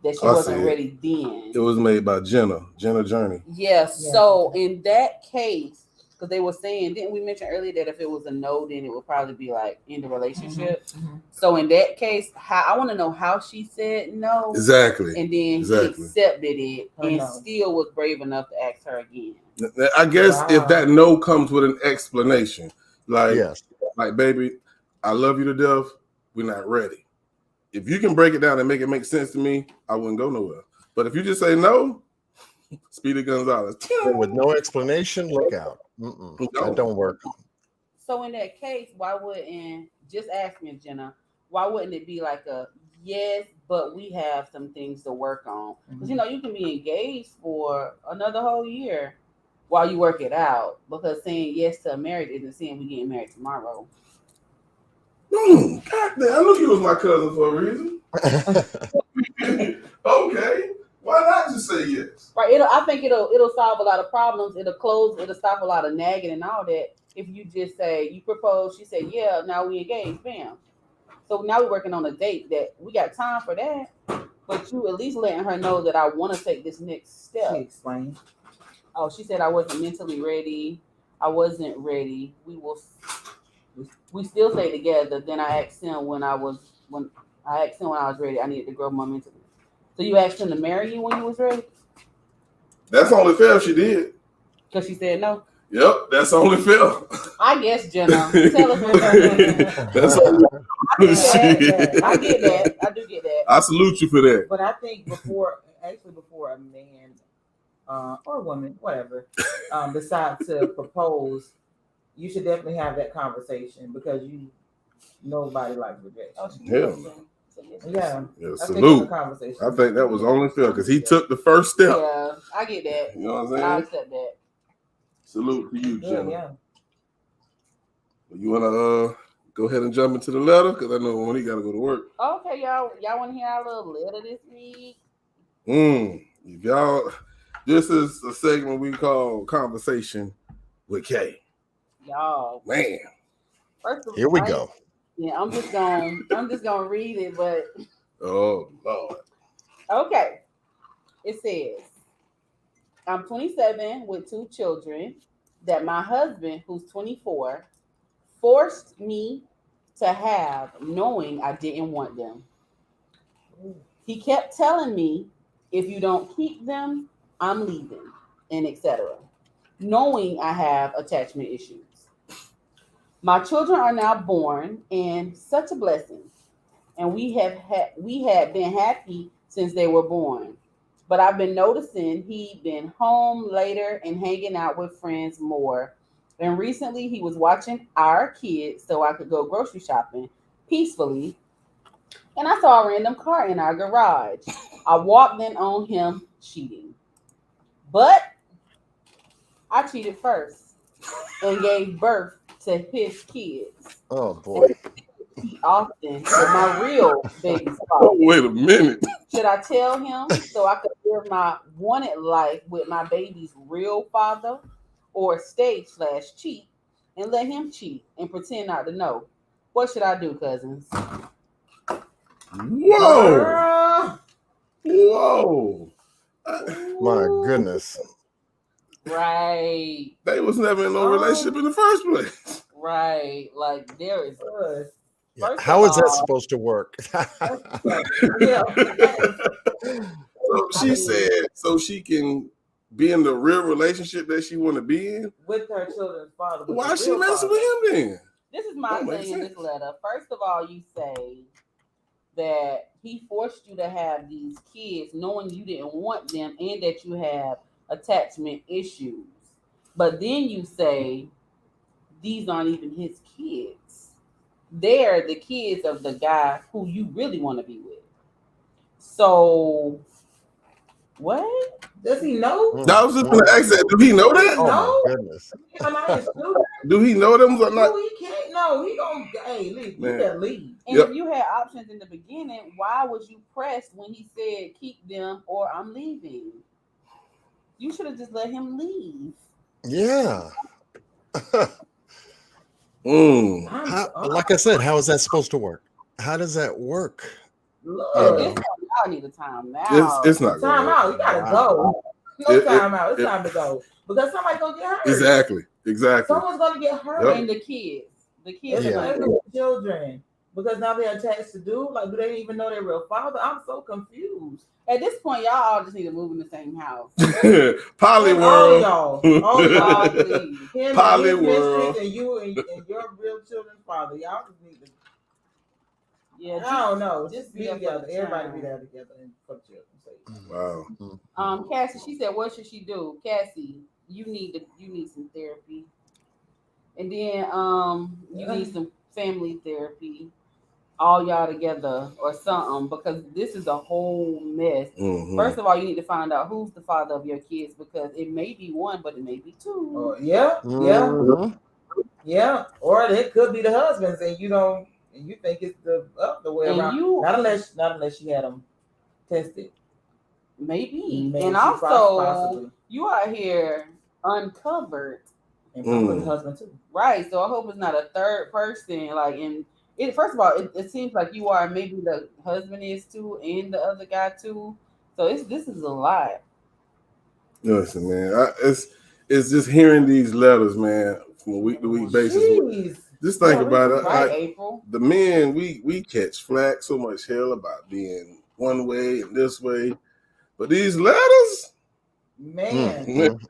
that she wasn't ready then. It was made by Jenna Journey. Yes. Yeah. So in that case, because they were saying, didn't we mention earlier that if it was a no, then it would probably be like in the relationship. So in that case, I want to know how she said no. Exactly. And then he accepted it and still was brave enough to ask her again. I guess if that no comes with an explanation, like baby, I love you to death, we're not ready. If you can break it down and make it make sense to me, I wouldn't go nowhere. But if you just say no, Speedy Gonzalez. With no explanation, look out. That don't work. So in that case, why wouldn't, just ask me, Jenna, why wouldn't it be like a yes, but we have some things to work on? Because you can be engaged for another whole year while you work it out. Because saying yes to a marriage isn't saying we're getting married tomorrow. God damn, I knew you was my cousin for a reason. Okay. Why not just say yes? Right. I think it'll solve a lot of problems. It'll stop a lot of nagging and all that. If you just say, you propose, she said, yeah, now we engaged, bam. So now we're working on a date that we got time for that. But you at least letting her know that I want to take this next step. She explained. Oh, she said I wasn't mentally ready. I wasn't ready. We still stay together. Then I asked him when I was ready. I needed to grow more mentally. So you asked him to marry you when you was ready? That's only fair if she did. Because she said no? Yep, that's only fair. I guess, Jenna. Tell us what that's only I get that. I do get that. I salute you for that. But I think before a man or a woman, whatever, decides to propose, you should definitely have that conversation because nobody likes rejection. Hell no. Yeah, salute. I think that was only fair because he took the first step. Yeah, I get that. You know what I'm saying? I accept that. Salute to you, Jenna. Yeah. You wanna go ahead and jump into the letter because I know when he gotta go to work. Okay, y'all want to hear our little letter this week? If y'all, this is a segment we call Conversation with Kay. Y'all, man. First of all, here we go. Yeah, I'm just gonna read it, but oh Lord. Okay. It says, I'm 27 with 2 children that my husband, who's 24, forced me to have, knowing I didn't want them. He kept telling me, if you don't keep them, I'm leaving, and etc., knowing I have attachment issues. My children are now born, and such a blessing. and we had been happy since they were born. But I've been noticing he'd been home later and hanging out with friends more. And recently he was watching our kids so I could go grocery shopping peacefully. And I saw a random car in our garage. I walked in on him cheating. But I cheated first and gave birth to his kids. Oh boy. Cheat often with my real baby's father. Oh, wait a minute. Should I tell him so I could live my wanted life with my baby's real father, or stay/cheat and let him cheat and pretend not to know? What should I do, cousins? Whoa. Whoa. My goodness. Right. They was never in no relationship in the first place. Right. Like there is. Yeah. How is that supposed to work? Yeah. So she said so she can be in the real relationship that she want to be in with her children's father. Why is she messing with him then? This is my thing in this letter. First of all, you say that he forced you to have these kids knowing you didn't want them and that you have attachment issues. But then you say these aren't even his kids. They're the kids of the guy who you really want to be with. So what? Does he know? I was just going to ask that. Do he know that? Oh my goodness. Do he know them or not? No, he can't. No, he gonna leave. You can leave. And if you had options in the beginning, why was you pressed when he said keep them or I'm leaving? You should have just let him leave. Yeah. Like I said, how is that supposed to work? How does that work? Look, y'all need a time out. It's not time out. You gotta go. No time out. It's time to go because somebody's gonna get hurt. Exactly. Someone's gonna get hurt. And the kids children, because now they're attached to dude. Like, do they even know their real father? I'm so confused. At this point, y'all all just need to move in the same house. Polyworld. All y'all, please. Polyworld. And you and your real children's father. Y'all just need to. Yeah, I don't know. Just be together. Everybody be there together and for children. Wow. Cassie, she said, "What should she do?" Cassie, you need some therapy, and then you need some family therapy, all y'all together or something, because this is a whole mess. Mm-hmm. First of all, you need to find out who's the father of your kids, because it may be one, but it may be two. Yeah, or it could be the husbands, and you don't. And you think it's the way around. Not unless you had them tested. Maybe. And also, possibly. You are here uncovered. And probably the husband too. Right. So I hope it's not a third person. Like, and it. First of all, it seems like you are. Maybe the husband is too, and the other guy too. So this is a lot. Listen, man. It's just hearing these letters, man, from a week to week basis. Jeez. Just think about it. April. The men, we catch flack so much hell about being one way and this way, but these letters, man, we haven't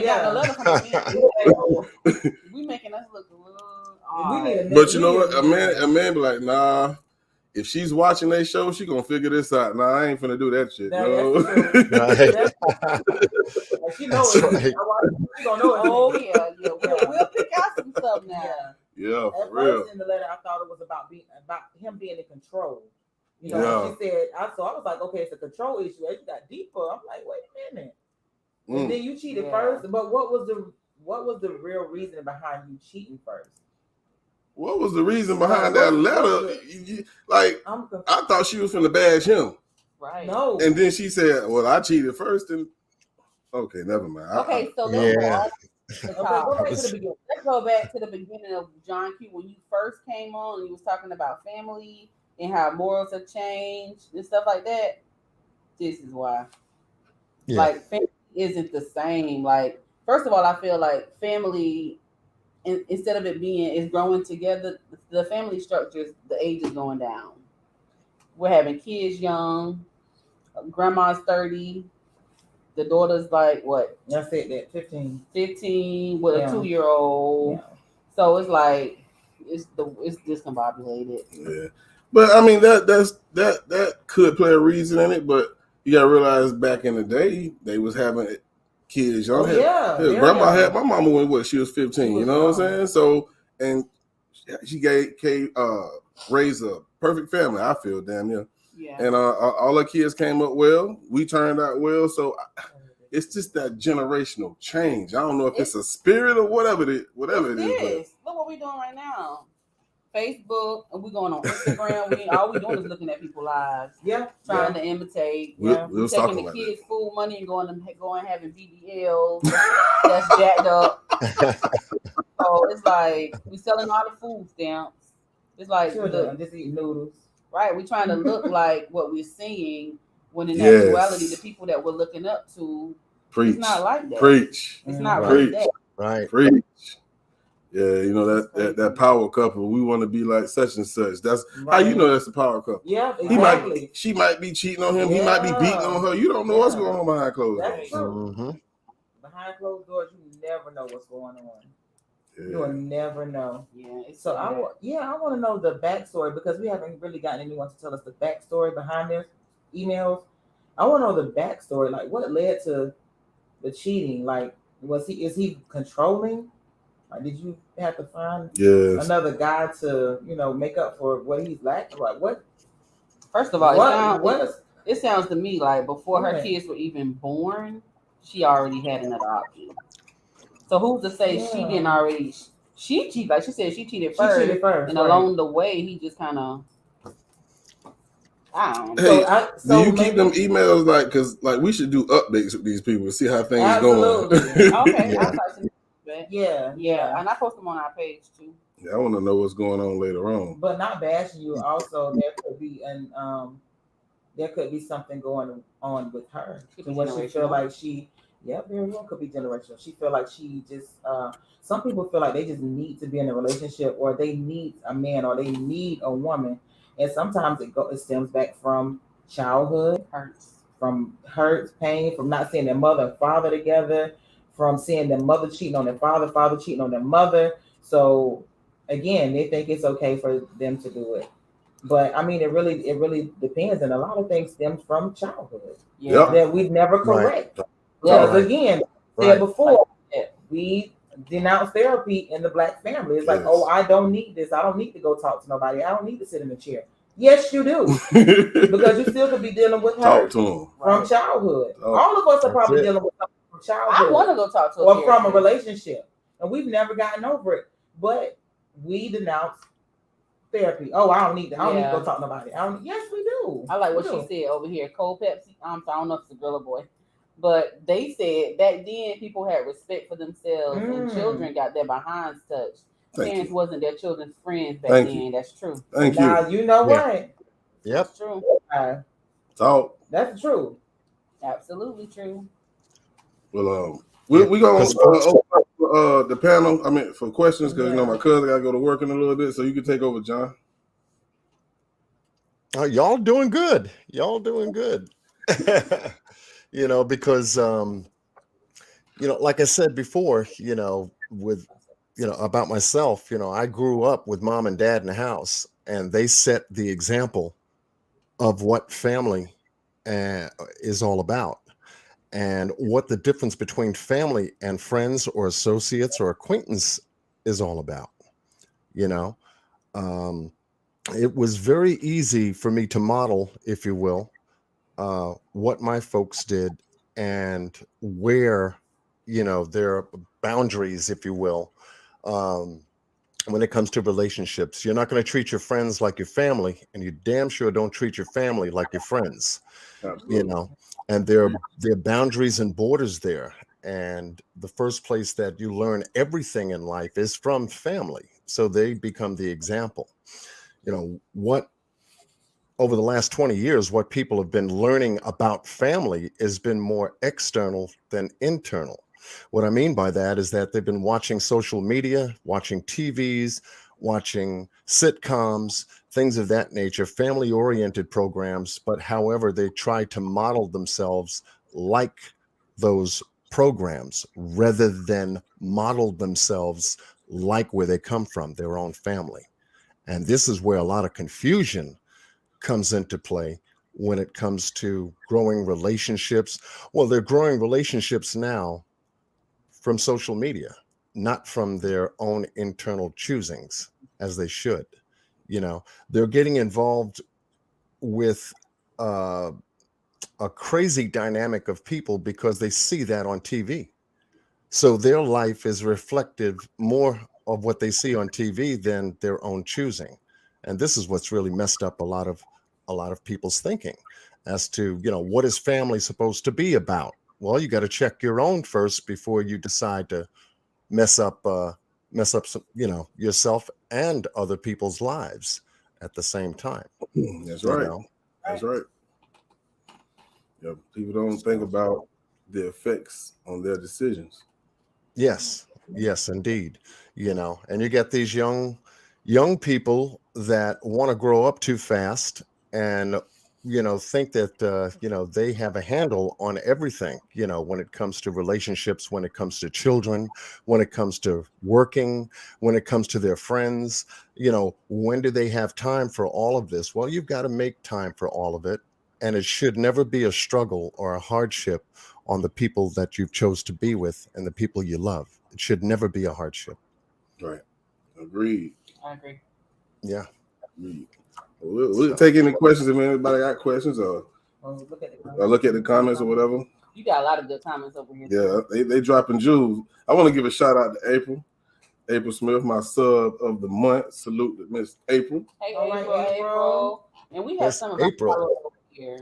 got a letter from the men. We making us look a little. But you know what? A man be like, nah. If she's watching that show, she gonna figure this out. Nah, I ain't finna do that shit. No. She knows it. Right. She gonna know it. Oh yeah. We'll pick out some stuff now. Yeah, for real. First in the letter, I thought it was about him being in control. You know, she said. I was like, okay, it's a control issue. As you got deeper, I'm like, wait a minute. And then you cheated first, but what was the real reason behind you cheating first? What was the reason behind that letter? Like, I thought she was finna bash him. Right. No. And then she said, well, I cheated first. And okay, never mind. Okay, so let's go back to the beginning of John Q. When you first came on and you was talking about family and how morals have changed and stuff like that. This is why. Yeah. Like, family isn't the same. Like, first of all, I feel like family, instead of it being is growing together, the family structures, the age is going down. We're having kids young. Grandma's 30. The daughter's like what? I said that 15 with a 2-year-old. Yeah. So it's like it's discombobulated. Yeah, but I mean that could play a reason in it. But you gotta realize back in the day they was having kids. Y'all grandma had my mama when she was 15. You know what I'm saying? So and she raised a perfect family. I feel damn near. Yeah. And all her kids came up well. We turned out well. So it's just that generational change. I don't know if it's a spirit or whatever it is. Look what we're doing right now. Facebook, and we're going on Instagram. All we doing is looking at people's lives. Yeah. Trying to imitate. We're taking the kids' food money and going having BBLs. That's jacked up. So it's like we selling all the food stamps. It's like just eating noodles. Right. We're trying to look like what we're seeing when in actuality the people that we're looking up to it's not like that. Preach. It's not like that. Right. Preach. Yeah, you know that power couple. We want to be like such and such. That's how you know that's a power couple. Yeah, exactly. She might be cheating on him. He might be beating on her. You don't know what's going on behind closed doors. That's true. Mm-hmm. Behind closed doors, you never know what's going on. Yeah. You will never know. Yeah. So I want to know the backstory because we haven't really gotten anyone to tell us the backstory behind their emails. I want to know the backstory. Like, what led to the cheating? Like, is he controlling? Like, did you have to find another guy to, make up for what he's lacking? Like, what? First of all, it sounds to me like before her kids were even born, she already had another option. So who's to say she didn't already? She cheated, like she said, she cheated first, and along the way, he just kind of. I don't know. Hey, do you keep them emails because we should do updates with these people to see how things going? Okay, yeah, and I post them on our page too. Yeah, I want to know what's going on later on. But not bashing you. Also, there could be something going on with her. When she feel like very well could be generational. She feel like she just some people feel like they just need to be in a relationship or they need a man or they need a woman. And sometimes it stems back from childhood, hurts, pain, from not seeing their mother and father together, from seeing their mother cheating on their father, father cheating on their mother. So again, they think it's okay for them to do it. But I mean, it really depends, and a lot of things stems from childhood that we never correct. Because again, said before, we denounce therapy in the Black family. It's like, oh, I don't need this. I don't need to go talk to nobody. I don't need to sit in a chair. Yes, you do, because you still could be dealing with her from childhood. All of us are probably dealing with something from childhood. I want to go talk to or from a relationship, and we've never gotten over it. But we denounce therapy. Oh, I don't need that. I don't need to go talk to nobody. Yes, we do. I like what she said over here. Cold Pepsi. I don't know if it's a girl or boy, but they said back then people had respect for themselves and children got their behinds touched. Parents wasn't their children's friends back then. That's true. Now you know what? Yep. That's true. Talk. That's true. Absolutely true. Well, we gonna open up the panel. I mean, for questions because my cousin gotta go to work in a little bit, so you can take over, John. Y'all doing good. Because like I said before, with about myself, I grew up with mom and dad in the house, and they set the example of what family is all about and what the difference between family and friends or associates or acquaintance is all about. It was very easy for me to model, if you will, what my folks did and where, their boundaries, if you will, when it comes to relationships. You're not going to treat your friends like your family, and you damn sure don't treat your family like your friends. Absolutely. And there are boundaries and borders there. And the first place that you learn everything in life is from family. So they become the example. What over the last 20 years, what people have been learning about family has been more external than internal. What I mean by that is that they've been watching social media, watching TVs, watching sitcoms, things of that nature, family-oriented programs, but however, they try to model themselves like those programs rather than model themselves like where they come from, their own family. And this is where a lot of confusion comes into play when it comes to growing relationships. Well, they're growing relationships now from social media, not from their own internal choosings, as they should. They're getting involved with a crazy dynamic of people because they see that on TV. So their life is reflective more of what they see on TV than their own choosing. And this is what's really messed up a lot of people's thinking as to, what is family supposed to be about? Well, you got to check your own first before you decide to mess up some, yourself and other people's lives at the same time. That's right. That's right. Yeah, people don't think about the effects on their decisions. Yes, indeed. And you get these young people that want to grow up too fast and think that they have a handle on everything, when it comes to relationships, when it comes to children, when it comes to working, when it comes to their friends. When do they have time for all of this? Well, you've got to make time for all of it, and it should never be a struggle or a hardship on the people that you've chose to be with and the people you love. It should never be a hardship. Right. Agreed. I agree. Yeah. Agreed. We'll take any questions if anybody got questions, or look at the comments or whatever. You got a lot of good comments over here. Yeah, they dropping jewels. I want to give a shout out to April Smith, my sub of the month. Salute to Miss April. Hey, April. And we have some of April over here.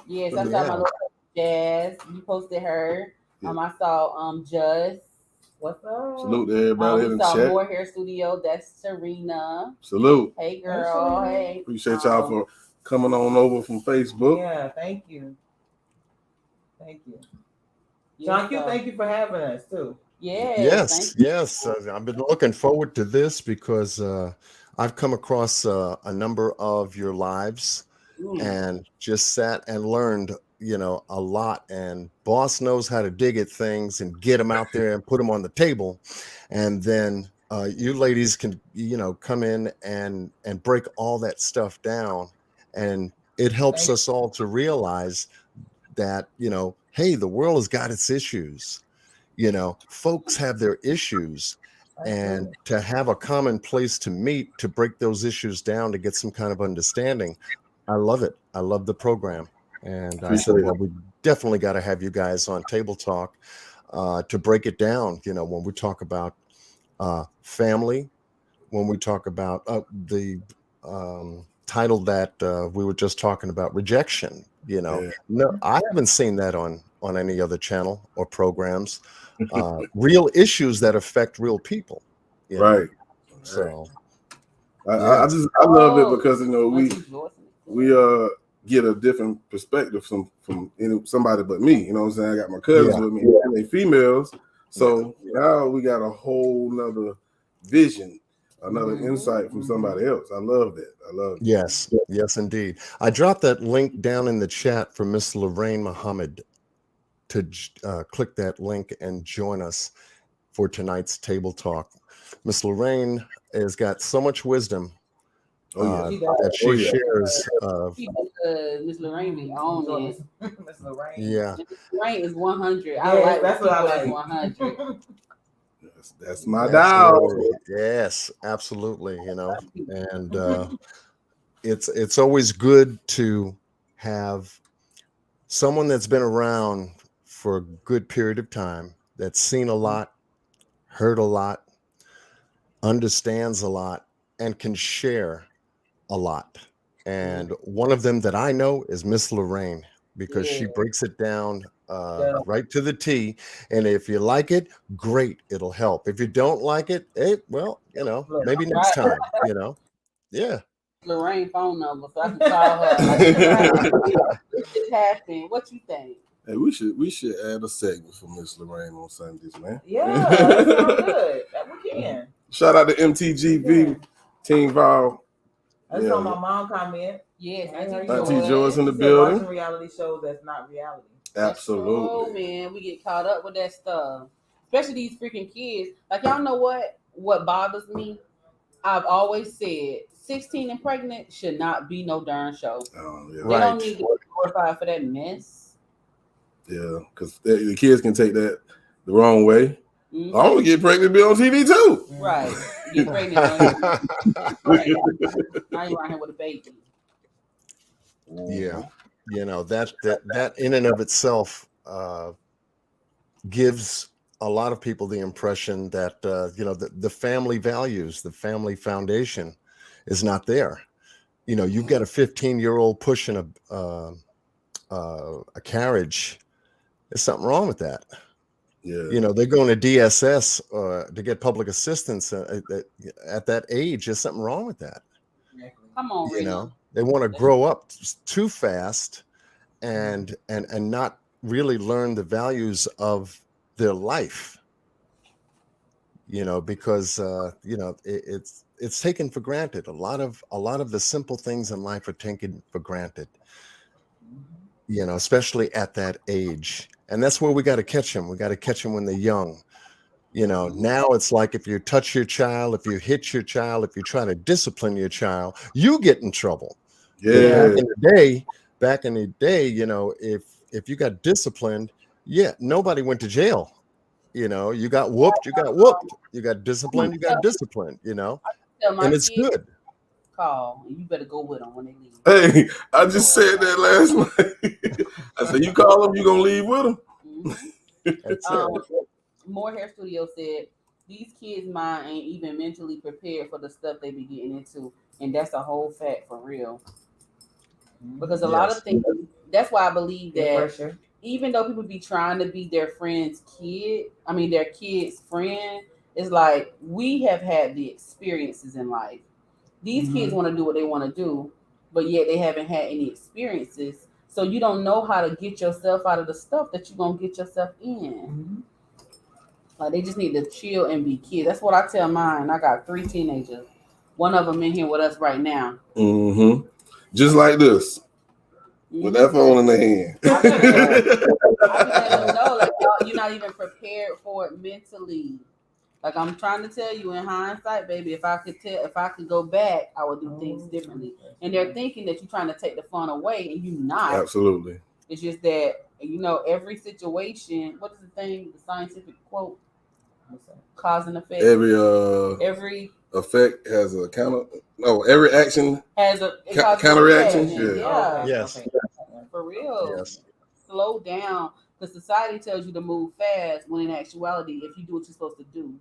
Yes, I saw my little Jazz. You posted her. Yeah. I saw Just. What's up? Salute to everybody in the chat. More Hair Studio. That's Serena. Salute. Hey, girl. Hey. Appreciate y'all for coming on over from Facebook. Yeah, thank you. Thank you. John Q, thank you for having us too. Yes. I've been looking forward to this because I've come across a number of your lives and just sat and learned, a lot. And Boss knows how to dig at things and get them out there and put them on the table. And then you ladies can, come in and break all that stuff down. And it helps us all to realize that, hey, the world has got its issues. Folks have their issues, and to have a common place to meet, to break those issues down, to get some kind of understanding. I love it. I love the program. And I said, well, we definitely got to have you guys on Table Talk to break it down. When we talk about family, when we talk about the title that we were just talking about, rejection. No, I haven't seen that on any other channel or programs. Real issues that affect real people. Right. So I love it because we get a different perspective from somebody but me. You know what I'm saying? I got my cousins with me, and they females. So now we got a whole nother vision, another insight from somebody else. I love that. I love it. Yes, indeed. I dropped that link down in the chat for Miss Lorraine Muhammad to click that link and join us for tonight's Table Talk. Miss Lorraine has got so much wisdom that she shares. Miss Lorraine be on it. Miss Lorraine. Yeah. Miss Lorraine is 100. I like that's what I like. 100. That's my dial. Yes, absolutely. And it's always good to have someone that's been around for a good period of time, that's seen a lot, heard a lot, understands a lot, and can share a lot. And one of them that I know is Miss Lorraine, because she breaks it down right to the T. And if you like it, great, it'll help. If you don't like it, well, maybe next time, Yeah. Lorraine phone number so I can call her. What just happened? What you think? Hey, we should add a segment for Miss Lorraine on Sundays, man. Yeah, that sounds good. We can. Shout out to MTGV Team Val. I saw my mom comment. Yes, Auntie Joyce in the building. Watching reality shows that's not reality. Absolutely. Oh man, we get caught up with that stuff. especially these freaking kids. Like, y'all know what bothers me? I've always said 16 and pregnant should not be no darn show. Yeah. They don't need to be glorified for that mess. Yeah, because the kids can take that the wrong way. Mm-hmm. I want to get pregnant and be on TV too. Right. Get pregnant. Right. Now you're around here with a baby. Yeah. You know, that in and of itself gives a lot of people the impression that you know, the family values, the family foundation is not there. You know, you've got a 15-year-old pushing a carriage. There's something wrong with that. Yeah. You know, they're going to DSS to get public assistance at that age. There's something wrong with that. Come on, You know, they want to grow up too fast and not really learn the values of their life. You know, because you know, it's taken for granted. A lot of the simple things in life are taken for granted. You know, especially at that age. And that's where we got to catch them. We got to catch them when they're young. You know, now it's like if you touch your child, if you hit your child, if you try to discipline your child, you get in trouble. Yeah. Back in the day, you know, if you got disciplined, nobody went to jail. You know, you got whooped, you got whooped. You got disciplined, you got disciplined, you know. And it's good. Call, and you better go with them when they leave. Hey, I just said that last night. I said, you call them, you gonna leave with them. Mm-hmm. More Hair Studio said these kids' mind ain't even mentally prepared for the stuff they be getting into, and that's a whole fact for real. Because a lot of things. That's why I believe that even though people be trying to be their friend's kid, their kid's friend, it's like we have had the experiences in life. These kids want to do what they want to do, but yet they haven't had any experiences. So you don't know how to get yourself out of the stuff that you're going to get yourself in. Like, they just need to chill and be kids. That's what I tell mine. I got 3 teenagers. One of them in here with us right now. Just like this. With that phone in their hand. I be letting them know, like, you're not even prepared for it mentally. Like, I'm trying to tell you in hindsight, baby, if I could go back, I would do things differently. And they're thinking that you're trying to take the fun away, and you're not. Absolutely. It's just that, you know, every situation, what is the thing, the scientific quote? Cause and effect. Every effect has a every action has a counter reaction. Yeah. Yes. Okay. For real. Yes. Slow down. Because society tells you to move fast, when in actuality, if you do what you're supposed to do,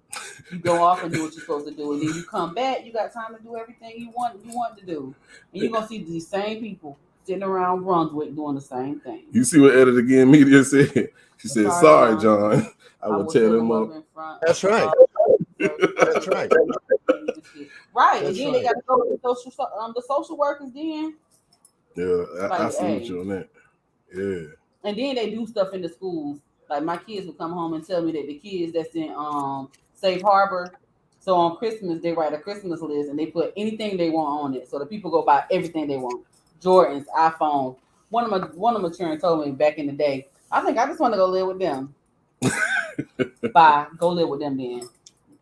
you go off and do what you're supposed to do, and then you come back, you got time to do everything you want to do. And you're going to see these same people sitting around Brunswick doing the same thing. You see what Edit Again Media said? She said, sorry, John. I will tear them up. That's right. That's right. Right. And then they got to go to the social workers then. Yeah, I see what you're on that. Yeah. And then they do stuff in the schools. Like, my kids will come home and tell me that the kids that's in Safe Harbor, so on Christmas, they write a Christmas list and they put anything they want on it. So the people go buy everything they want. Jordans, iPhone. One of my children told me back in the day, I think I just want to go live with them. Bye. Go live with them then.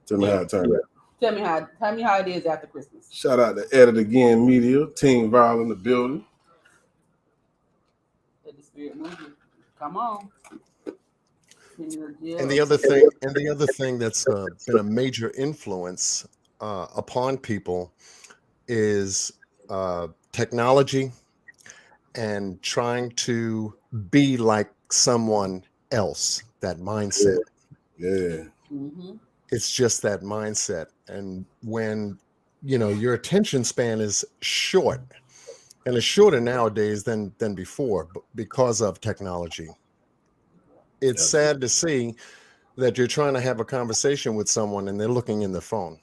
Tell me how it turned out. Tell me how it is after Christmas. Shout out to Edit Again Media, Team Viral in the building. The spirit movie. Come on. And the other thing that's been a major influence upon people is technology and trying to be like someone else. That mindset. Yeah. It's just that mindset. And when, you know, your attention span is short, and it's shorter nowadays than before because of technology. It's sad to see that you're trying to have a conversation with someone and they're looking in the phone.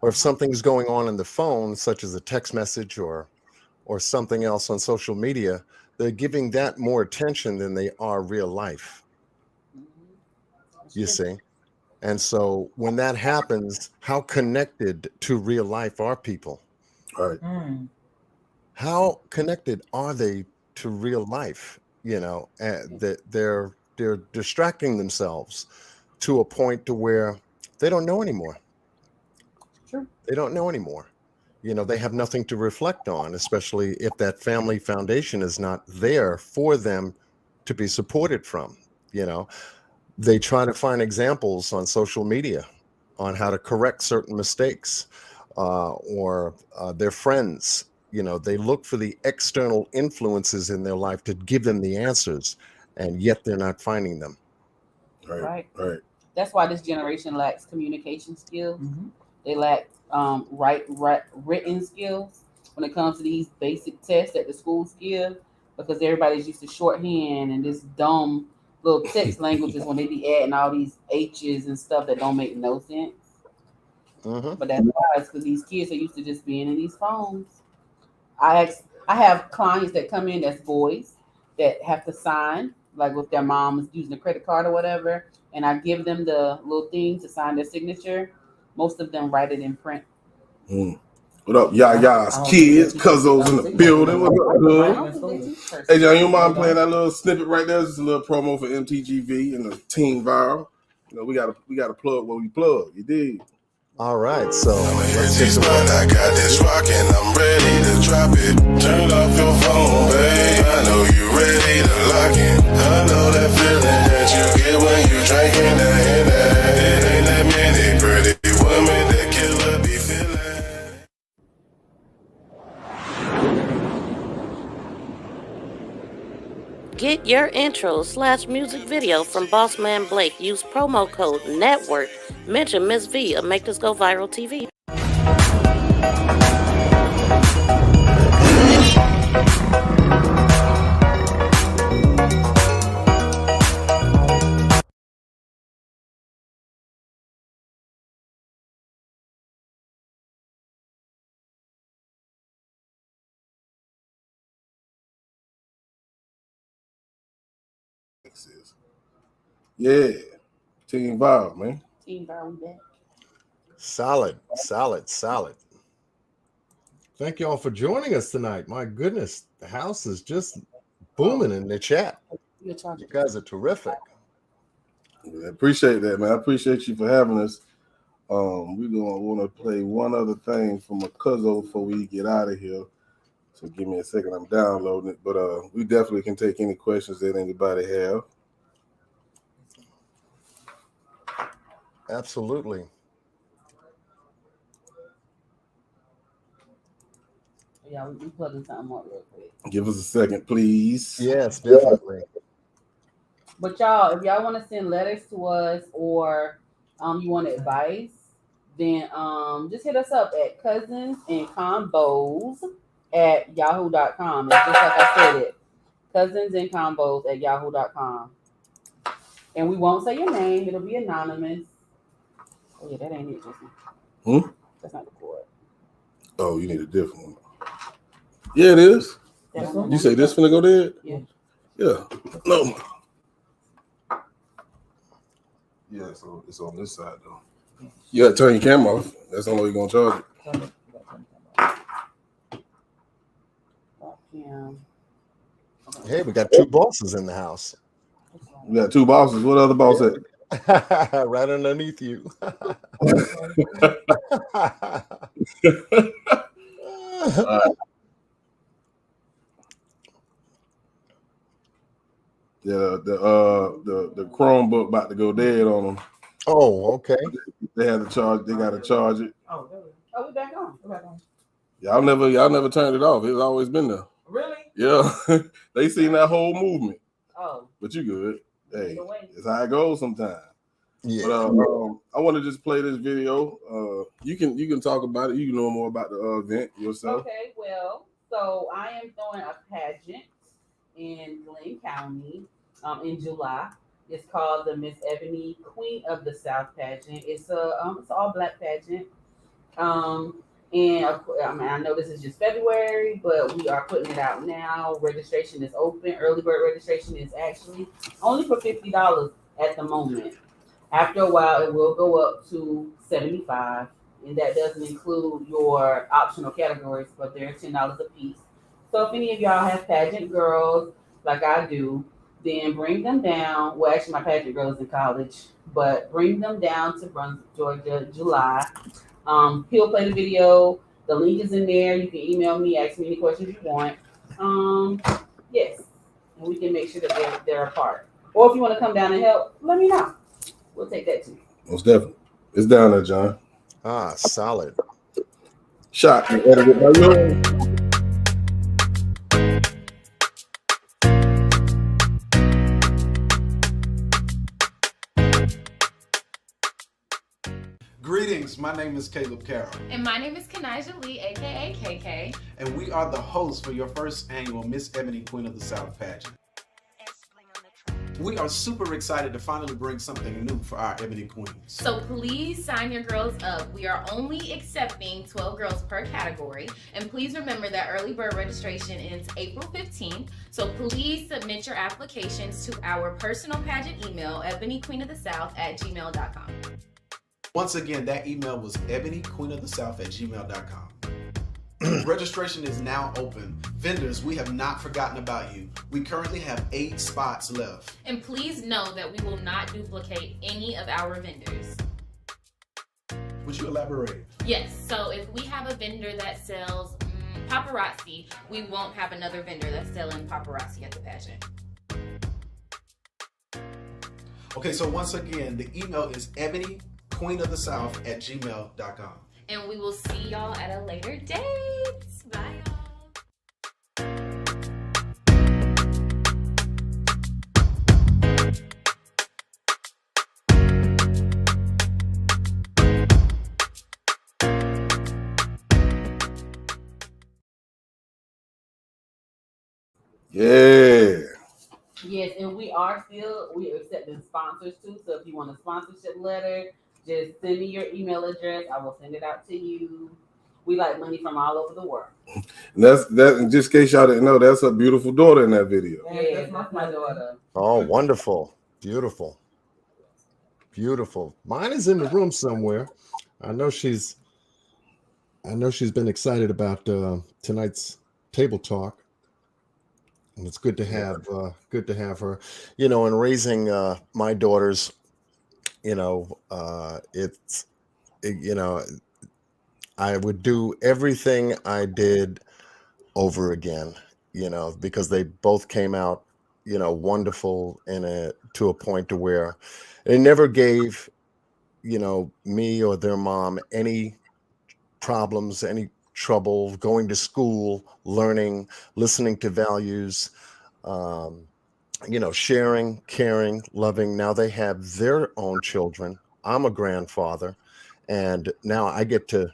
Or if something's going on in the phone, such as a text message or something else on social media, they're giving that more attention than they are real life. You see? And so when that happens, how connected to real life are people? Right. How connected are they to real life? You know, they're distracting themselves to a point to where they don't know anymore. True. They don't know anymore. They have nothing to reflect on, especially if that family foundation is not there for them to be supported from. They try to find examples on social media on how to correct certain mistakes, or their friends. They look for the external influences in their life to give them the answers, and yet they're not finding them. Right. Right. That's why this generation lacks communication skills. Mm-hmm. They lack written skills when it comes to these basic tests that the schools give, because everybody's used to shorthand and this dumb little text languages when they be adding all these H's and stuff that don't make no sense. But that's why it's because these kids are used to just being in these phones. I have clients that come in that's boys that have to sign, like with their mom is using a credit card or whatever, and I give them the little thing to sign their signature. Most of them write it in print. What up, y'all's kids, cousins in the building? What up, Hey, John, you mind playing that little snippet right there? Just a little promo for MTGV and the Team Viral. We gotta plug what we plug. You dig? All right, so let's get to I got this rockin', I'm ready to drop it. Turn off your phone, babe. I know you ready to lock in. I know that feeling that you get when you drinking that. It ain't that many pretty women that killer be feeling. Get your intro/music video from Bossman Blake. Use promo code NETWORK. Mention Miss V of Make This Go Viral TV. Yeah, Team Viral, man. Team Viral back. Solid. Thank you all for joining us tonight. My goodness, the house is just booming in the chat. You guys are terrific. I appreciate that, man. I appreciate you for having us. We're gonna want to play one other thing from a cousin before we get out of here. So give me a second. I'm downloading it, but we definitely can take any questions that anybody have. Absolutely. Yeah, we plugging something up real quick. Give us a second, please. Yes, definitely. But y'all, if y'all want to send letters to us or you want advice, then just hit us up at cousinsandcombos@yahoo.com. It's just like I said it. cousinsandcombos@yahoo.com. And we won't say your name, it'll be anonymous. Oh yeah, that ain't it, Jason. That's not the cord. Oh, you need a different one. Yeah, it is. You say this finna go there? Yeah. Yeah. No. Yeah, so it's on this side though. You gotta turn your camera off. That's the only way you're gonna charge it. Yeah. Hey, we got two bosses in the house. We got two bosses. What other boss at? Right underneath you. Yeah, the Chromebook about to go dead on them. Oh, okay. They had to charge. They got to charge it. Oh, we back on. We're back on. Y'all never turned it off. It's always been there. Really? Yeah, they seen that whole movement. Oh, but you good. Hey, it's how it goes sometimes. Yeah. But I want to just play this video. You can talk about it. You can know more about the event yourself. Okay. Well, so I am throwing a pageant in Glenn County in July. It's called the Miss Ebony Queen of the South pageant. It's it's all black pageant. And I know this is just February, but we are putting it out now. Registration is open. Early bird registration is actually only for $50 at the moment. After a while, it will go up to $75, and that doesn't include your optional categories, but they're $10 a piece. So if any of y'all have pageant girls like I do, then bring them down. Well, actually, my pageant girl is in college, but bring them down to Brunswick, Georgia, July. He'll play the video. The link is in there. You can email me, ask me any questions you want. Yes, and we can make sure that they're a part. Or if you want to come down and help, let me know. We'll take that too. Most definitely. It's down there, John. Ah, solid. Shot. You gotta get my yours. Greetings, my name is Caleb Carroll. And my name is Kanijah Lee, aka KK. And we are the hosts for your first annual Miss Ebony Queen of the South pageant. We are super excited to finally bring something new for our Ebony Queens. So please sign your girls up. We are only accepting 12 girls per category. And please remember that early bird registration ends April 15th. So please submit your applications to our personal pageant email, ebonyqueenofthesouth@gmail.com. Once again, that email was ebonyqueenofthesouth@gmail.com. Registration is now open. Vendors, we have not forgotten about you. We currently have 8 spots left. And please know that we will not duplicate any of our vendors. Would you elaborate? Yes, so if we have a vendor that sells paparazzi, we won't have another vendor that's selling paparazzi at the pageant. Okay, so once again, the email is ebonyqueenofthesouth@gmail.com. And we will see y'all at a later date. Bye, y'all. Yeah. Yes, and we are accepting sponsors too. So if you want a sponsorship letter, just send me your email address. I will send it out to you. We like money from all over the world. And that's just in case y'all didn't know, that's a beautiful daughter in that video. Yeah, that's my daughter. Oh, wonderful. Beautiful. Beautiful. Mine is in the room somewhere. I know she's been excited about tonight's table talk. And it's good to have her. You know, in raising my daughters, you know, I would do everything I did over again, you know, because they both came out, you know, wonderful to a point to where they never gave, you know, me or their mom any problems, any trouble going to school, learning, listening to values, you know, sharing, caring, loving. Now they have their own children. I'm a grandfather, and now I get to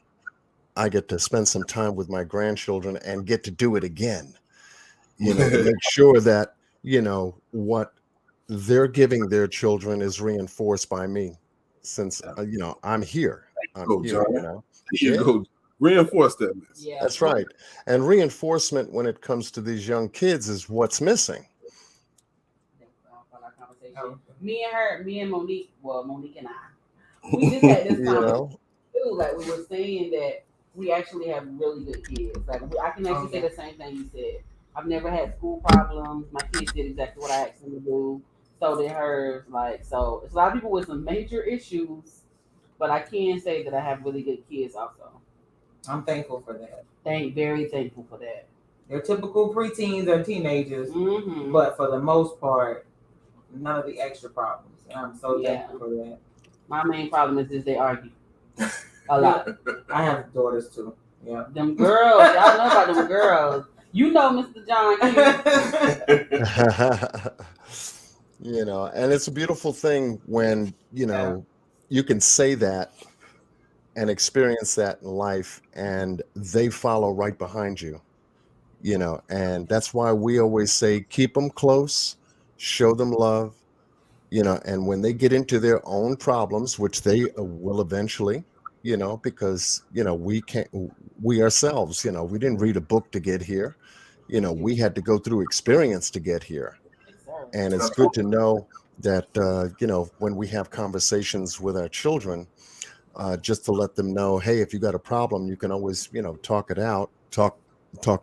spend some time with my grandchildren and get to do it again, you know, to make sure that, you know, what they're giving their children is reinforced by me, since you know, I'm here. You know. You go reinforce that. Yeah, that's right. And reinforcement when it comes to these young kids is what's missing. Me and Monique, well, Monique and I, we just had this conversation too. Like we were saying that we actually have really good kids. Like I can actually say the same thing you said. I've never had school problems. My kids did exactly what I asked them to do. So did hers. Like, so it's a lot of people with some major issues, but I can say that I have really good kids also. I'm thankful for that. Very thankful for that. They're typical preteens or teenagers, but for the most part, none of the extra problems. And I'm so thankful for that. My main problem is they argue a lot. I have daughters too. Yeah. Them girls, y'all know about them girls. You know, Mr. John. You know, and it's a beautiful thing when, you know, you can say that and experience that in life, and they follow right behind you, you know, and that's why we always say, keep them close, show them love, you know, and when they get into their own problems, which they will eventually, you know, because, you know, we ourselves, you know, we didn't read a book to get here, you know, we had to go through experience to get here. And it's good to know that, you know, when we have conversations with our children, just to let them know, hey, if you got a problem, you can always, you know, talk it out, talk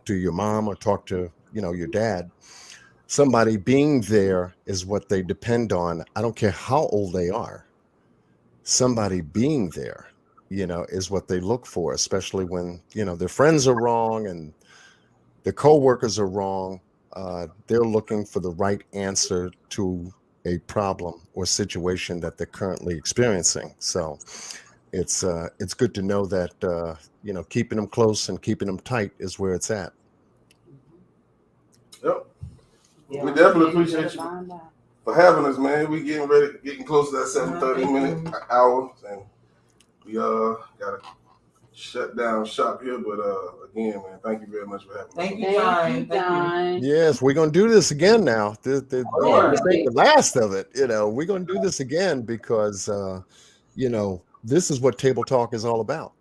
to your mom or talk to, you know, your dad, somebody being there is what they depend on. I don't care how old they are. Somebody being there, is what they look for, especially when, their friends are wrong and their coworkers are wrong. They're looking for the right answer to a problem or situation that they're currently experiencing. So it's good to know that, keeping them close and keeping them tight is where it's at. Yep. Yeah. We definitely appreciate you for having us, man. We getting close to that 7:30 hour, and we gotta shut down shop here. But again, man, thank you very much for having us. Thank you, John. Yes, we're gonna do this again now. This ain't the last of it. We're gonna do this again because this is what Table Talk is all about.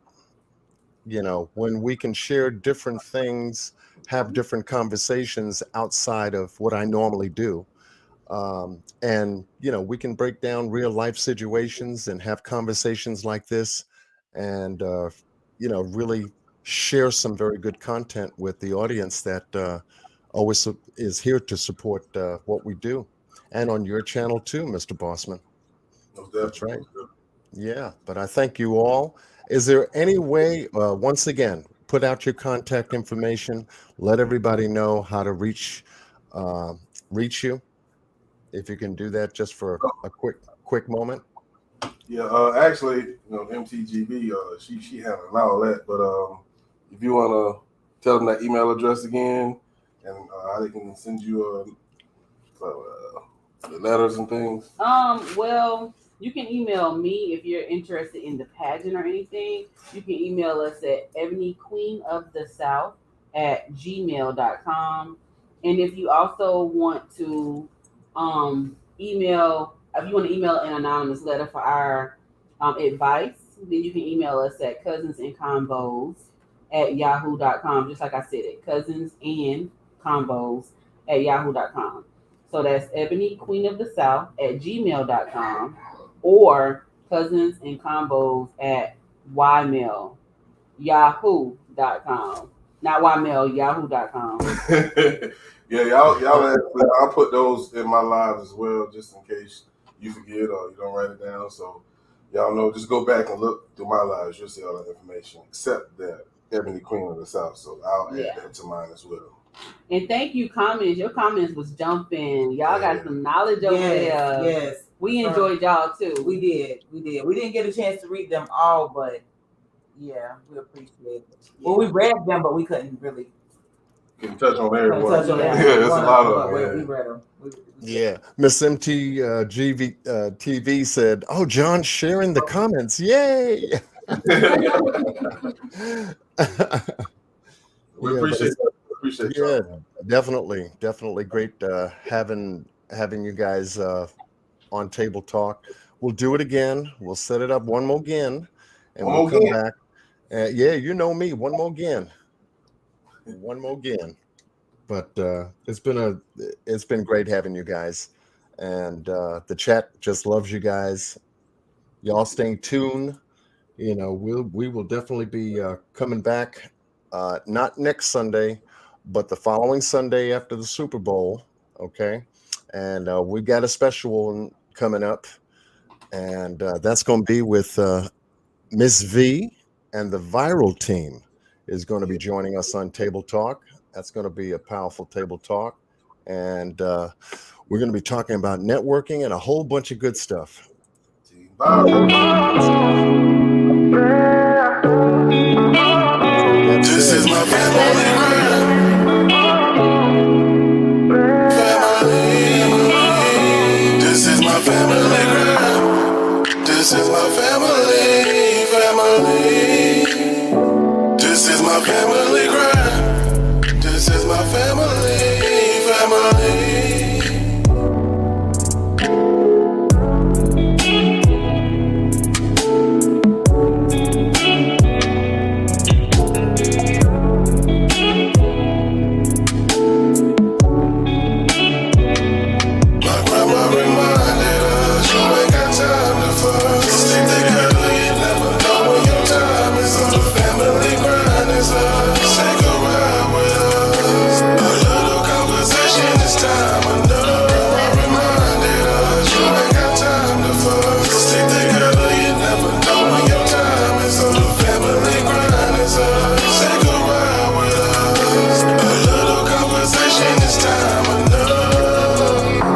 When we can share different things, have different conversations outside of what I normally do. And we can break down real life situations and have conversations like this and really share some very good content with the audience that always is here to support what we do, and on your channel too, Mr. Bossman. That's right. Yeah, but I thank you all. Is there any way, once again, put out your contact information, let everybody know how to reach you? If you can do that just for a quick moment. Yeah, actually, MTGB, she handled all that. But if you want to tell them that email address again, and how they can send you the letters and things. Well, you can email me if you're interested in the pageant or anything. You can email us at ebonyqueenofthesouth@gmail.com. And if you also want to email an anonymous letter for our advice, then you can email us at cousinsandconvos@yahoo.com. Just like I said it, cousinsandconvos@yahoo.com. So that's ebonyqueenofthesouth@gmail.com or cousinsandconvos@yahoo.com. Not ymail, yahoo.com. Yeah, y'all. I'll put those in my lives as well, just in case you forget or you don't write it down. So y'all know, just go back and look through my lives. You'll see all that information, except that Ebony Queen of the South. So I'll add that to mine as well. And thank you, comments. Your comments was jumping. Y'all got some knowledge over there. Yes, we enjoyed y'all too. We did. We didn't get a chance to read them all, but yeah, we appreciate it. Well, we read them, but we couldn't really. Can touch on everyone. Touch on it's a lot of them. We read them. Yeah, Miss MTGV TV said, "Oh, John sharing the comments, yay!" We appreciate it. Yeah, definitely great having you guys on Table Talk. We'll do it again. We'll set it up one more again, and we'll come back. Yeah, you know me. One more again. But it's been great having you guys, and the chat just loves you guys. Y'all staying tuned. We will definitely be coming back, not next Sunday, but the following Sunday after the Super Bowl. Okay, and we got a special one coming up, and that's going to be with Miss V and the Viral team is going to be joining us on Table Talk. That's going to be a powerful Table Talk. And we're going to be talking about networking and a whole bunch of good stuff. This is my family. This is my family. This is my family. This is my family grind. This is my family. My grandma reminded us, you ain't got time to fuss. Stick together, you never know when your time is up. The family grind is up. Take a ride with us. A little conversation is time. this time enough.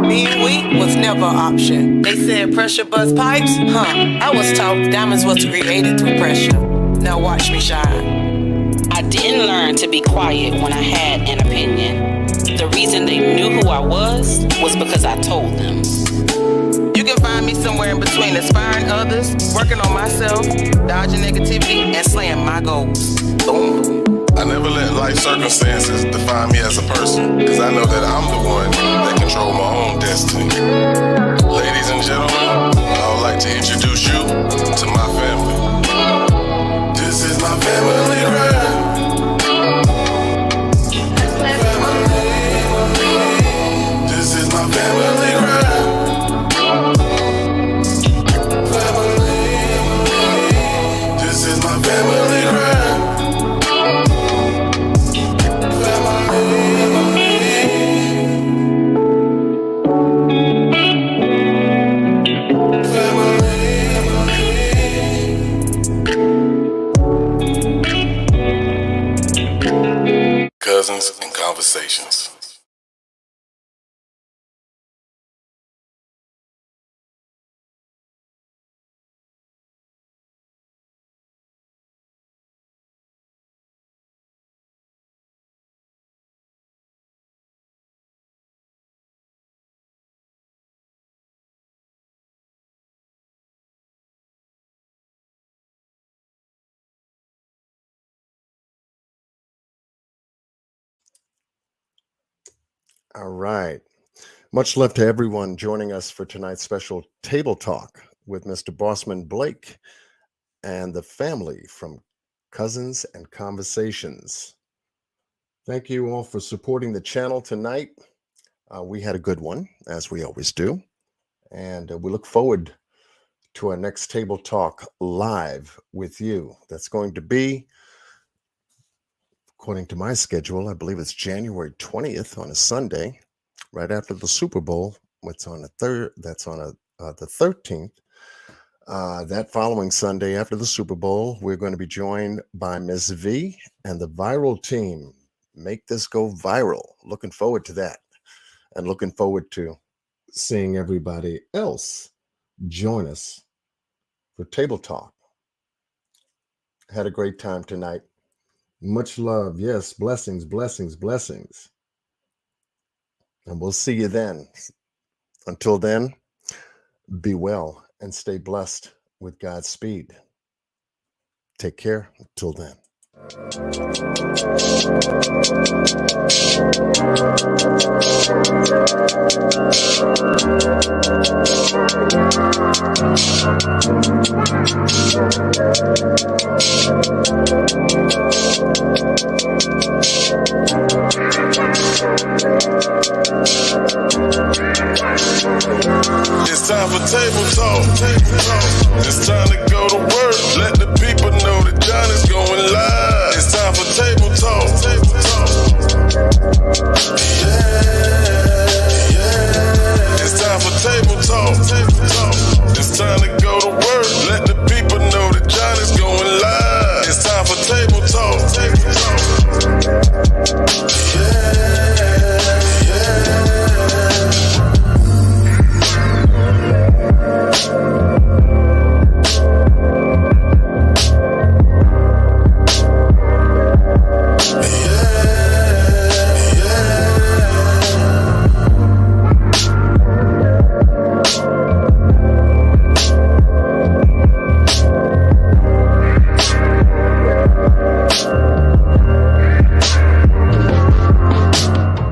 Being weak was never an option. They said pressure buzz pipes? I was taught diamonds was created through pressure. Now watch me shine. I didn't learn to be quiet when I had an opinion. The reason they knew who I was because I told them. You can find me somewhere in between inspiring others, working on myself, dodging negativity, and slaying my goals. Boom. I never let life circumstances define me as a person, cause I know that I'm the one that control my own destiny. Ladies and gentlemen, I would like to introduce you to my family. This is my family ride. This is my family ride. This is my family ride. Cousins and Conversations. All right. Much love to everyone joining us for tonight's special table talk with Mr. Bossman Blake and the family from Cousins and Conversations. Thank you all for supporting the channel tonight. We had a good one, as we always do. And we look forward to our next table talk live with you. That's going to be, according to my schedule, I believe it's January 20th on a Sunday, right after the Super Bowl. It's on the 13th. That following Sunday after the Super Bowl, we're going to be joined by Ms. V and the viral team. Make this go viral. Looking forward to that. And looking forward to seeing everybody else join us for Table Talk. Had a great time tonight. Much love. Yes, blessings, blessings, blessings. And we'll see you then. Until then, be well and stay blessed with God's speed. Take care. Until then. It's time for table talk. It's time to go to work. Let the people know that John is going live. It's time for table talk. Yeah. It's time for table talk. It's time to go to work. Let the people know that John is going live. It's time for table talk.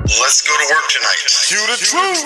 Let's go to work tonight. Cue the truth.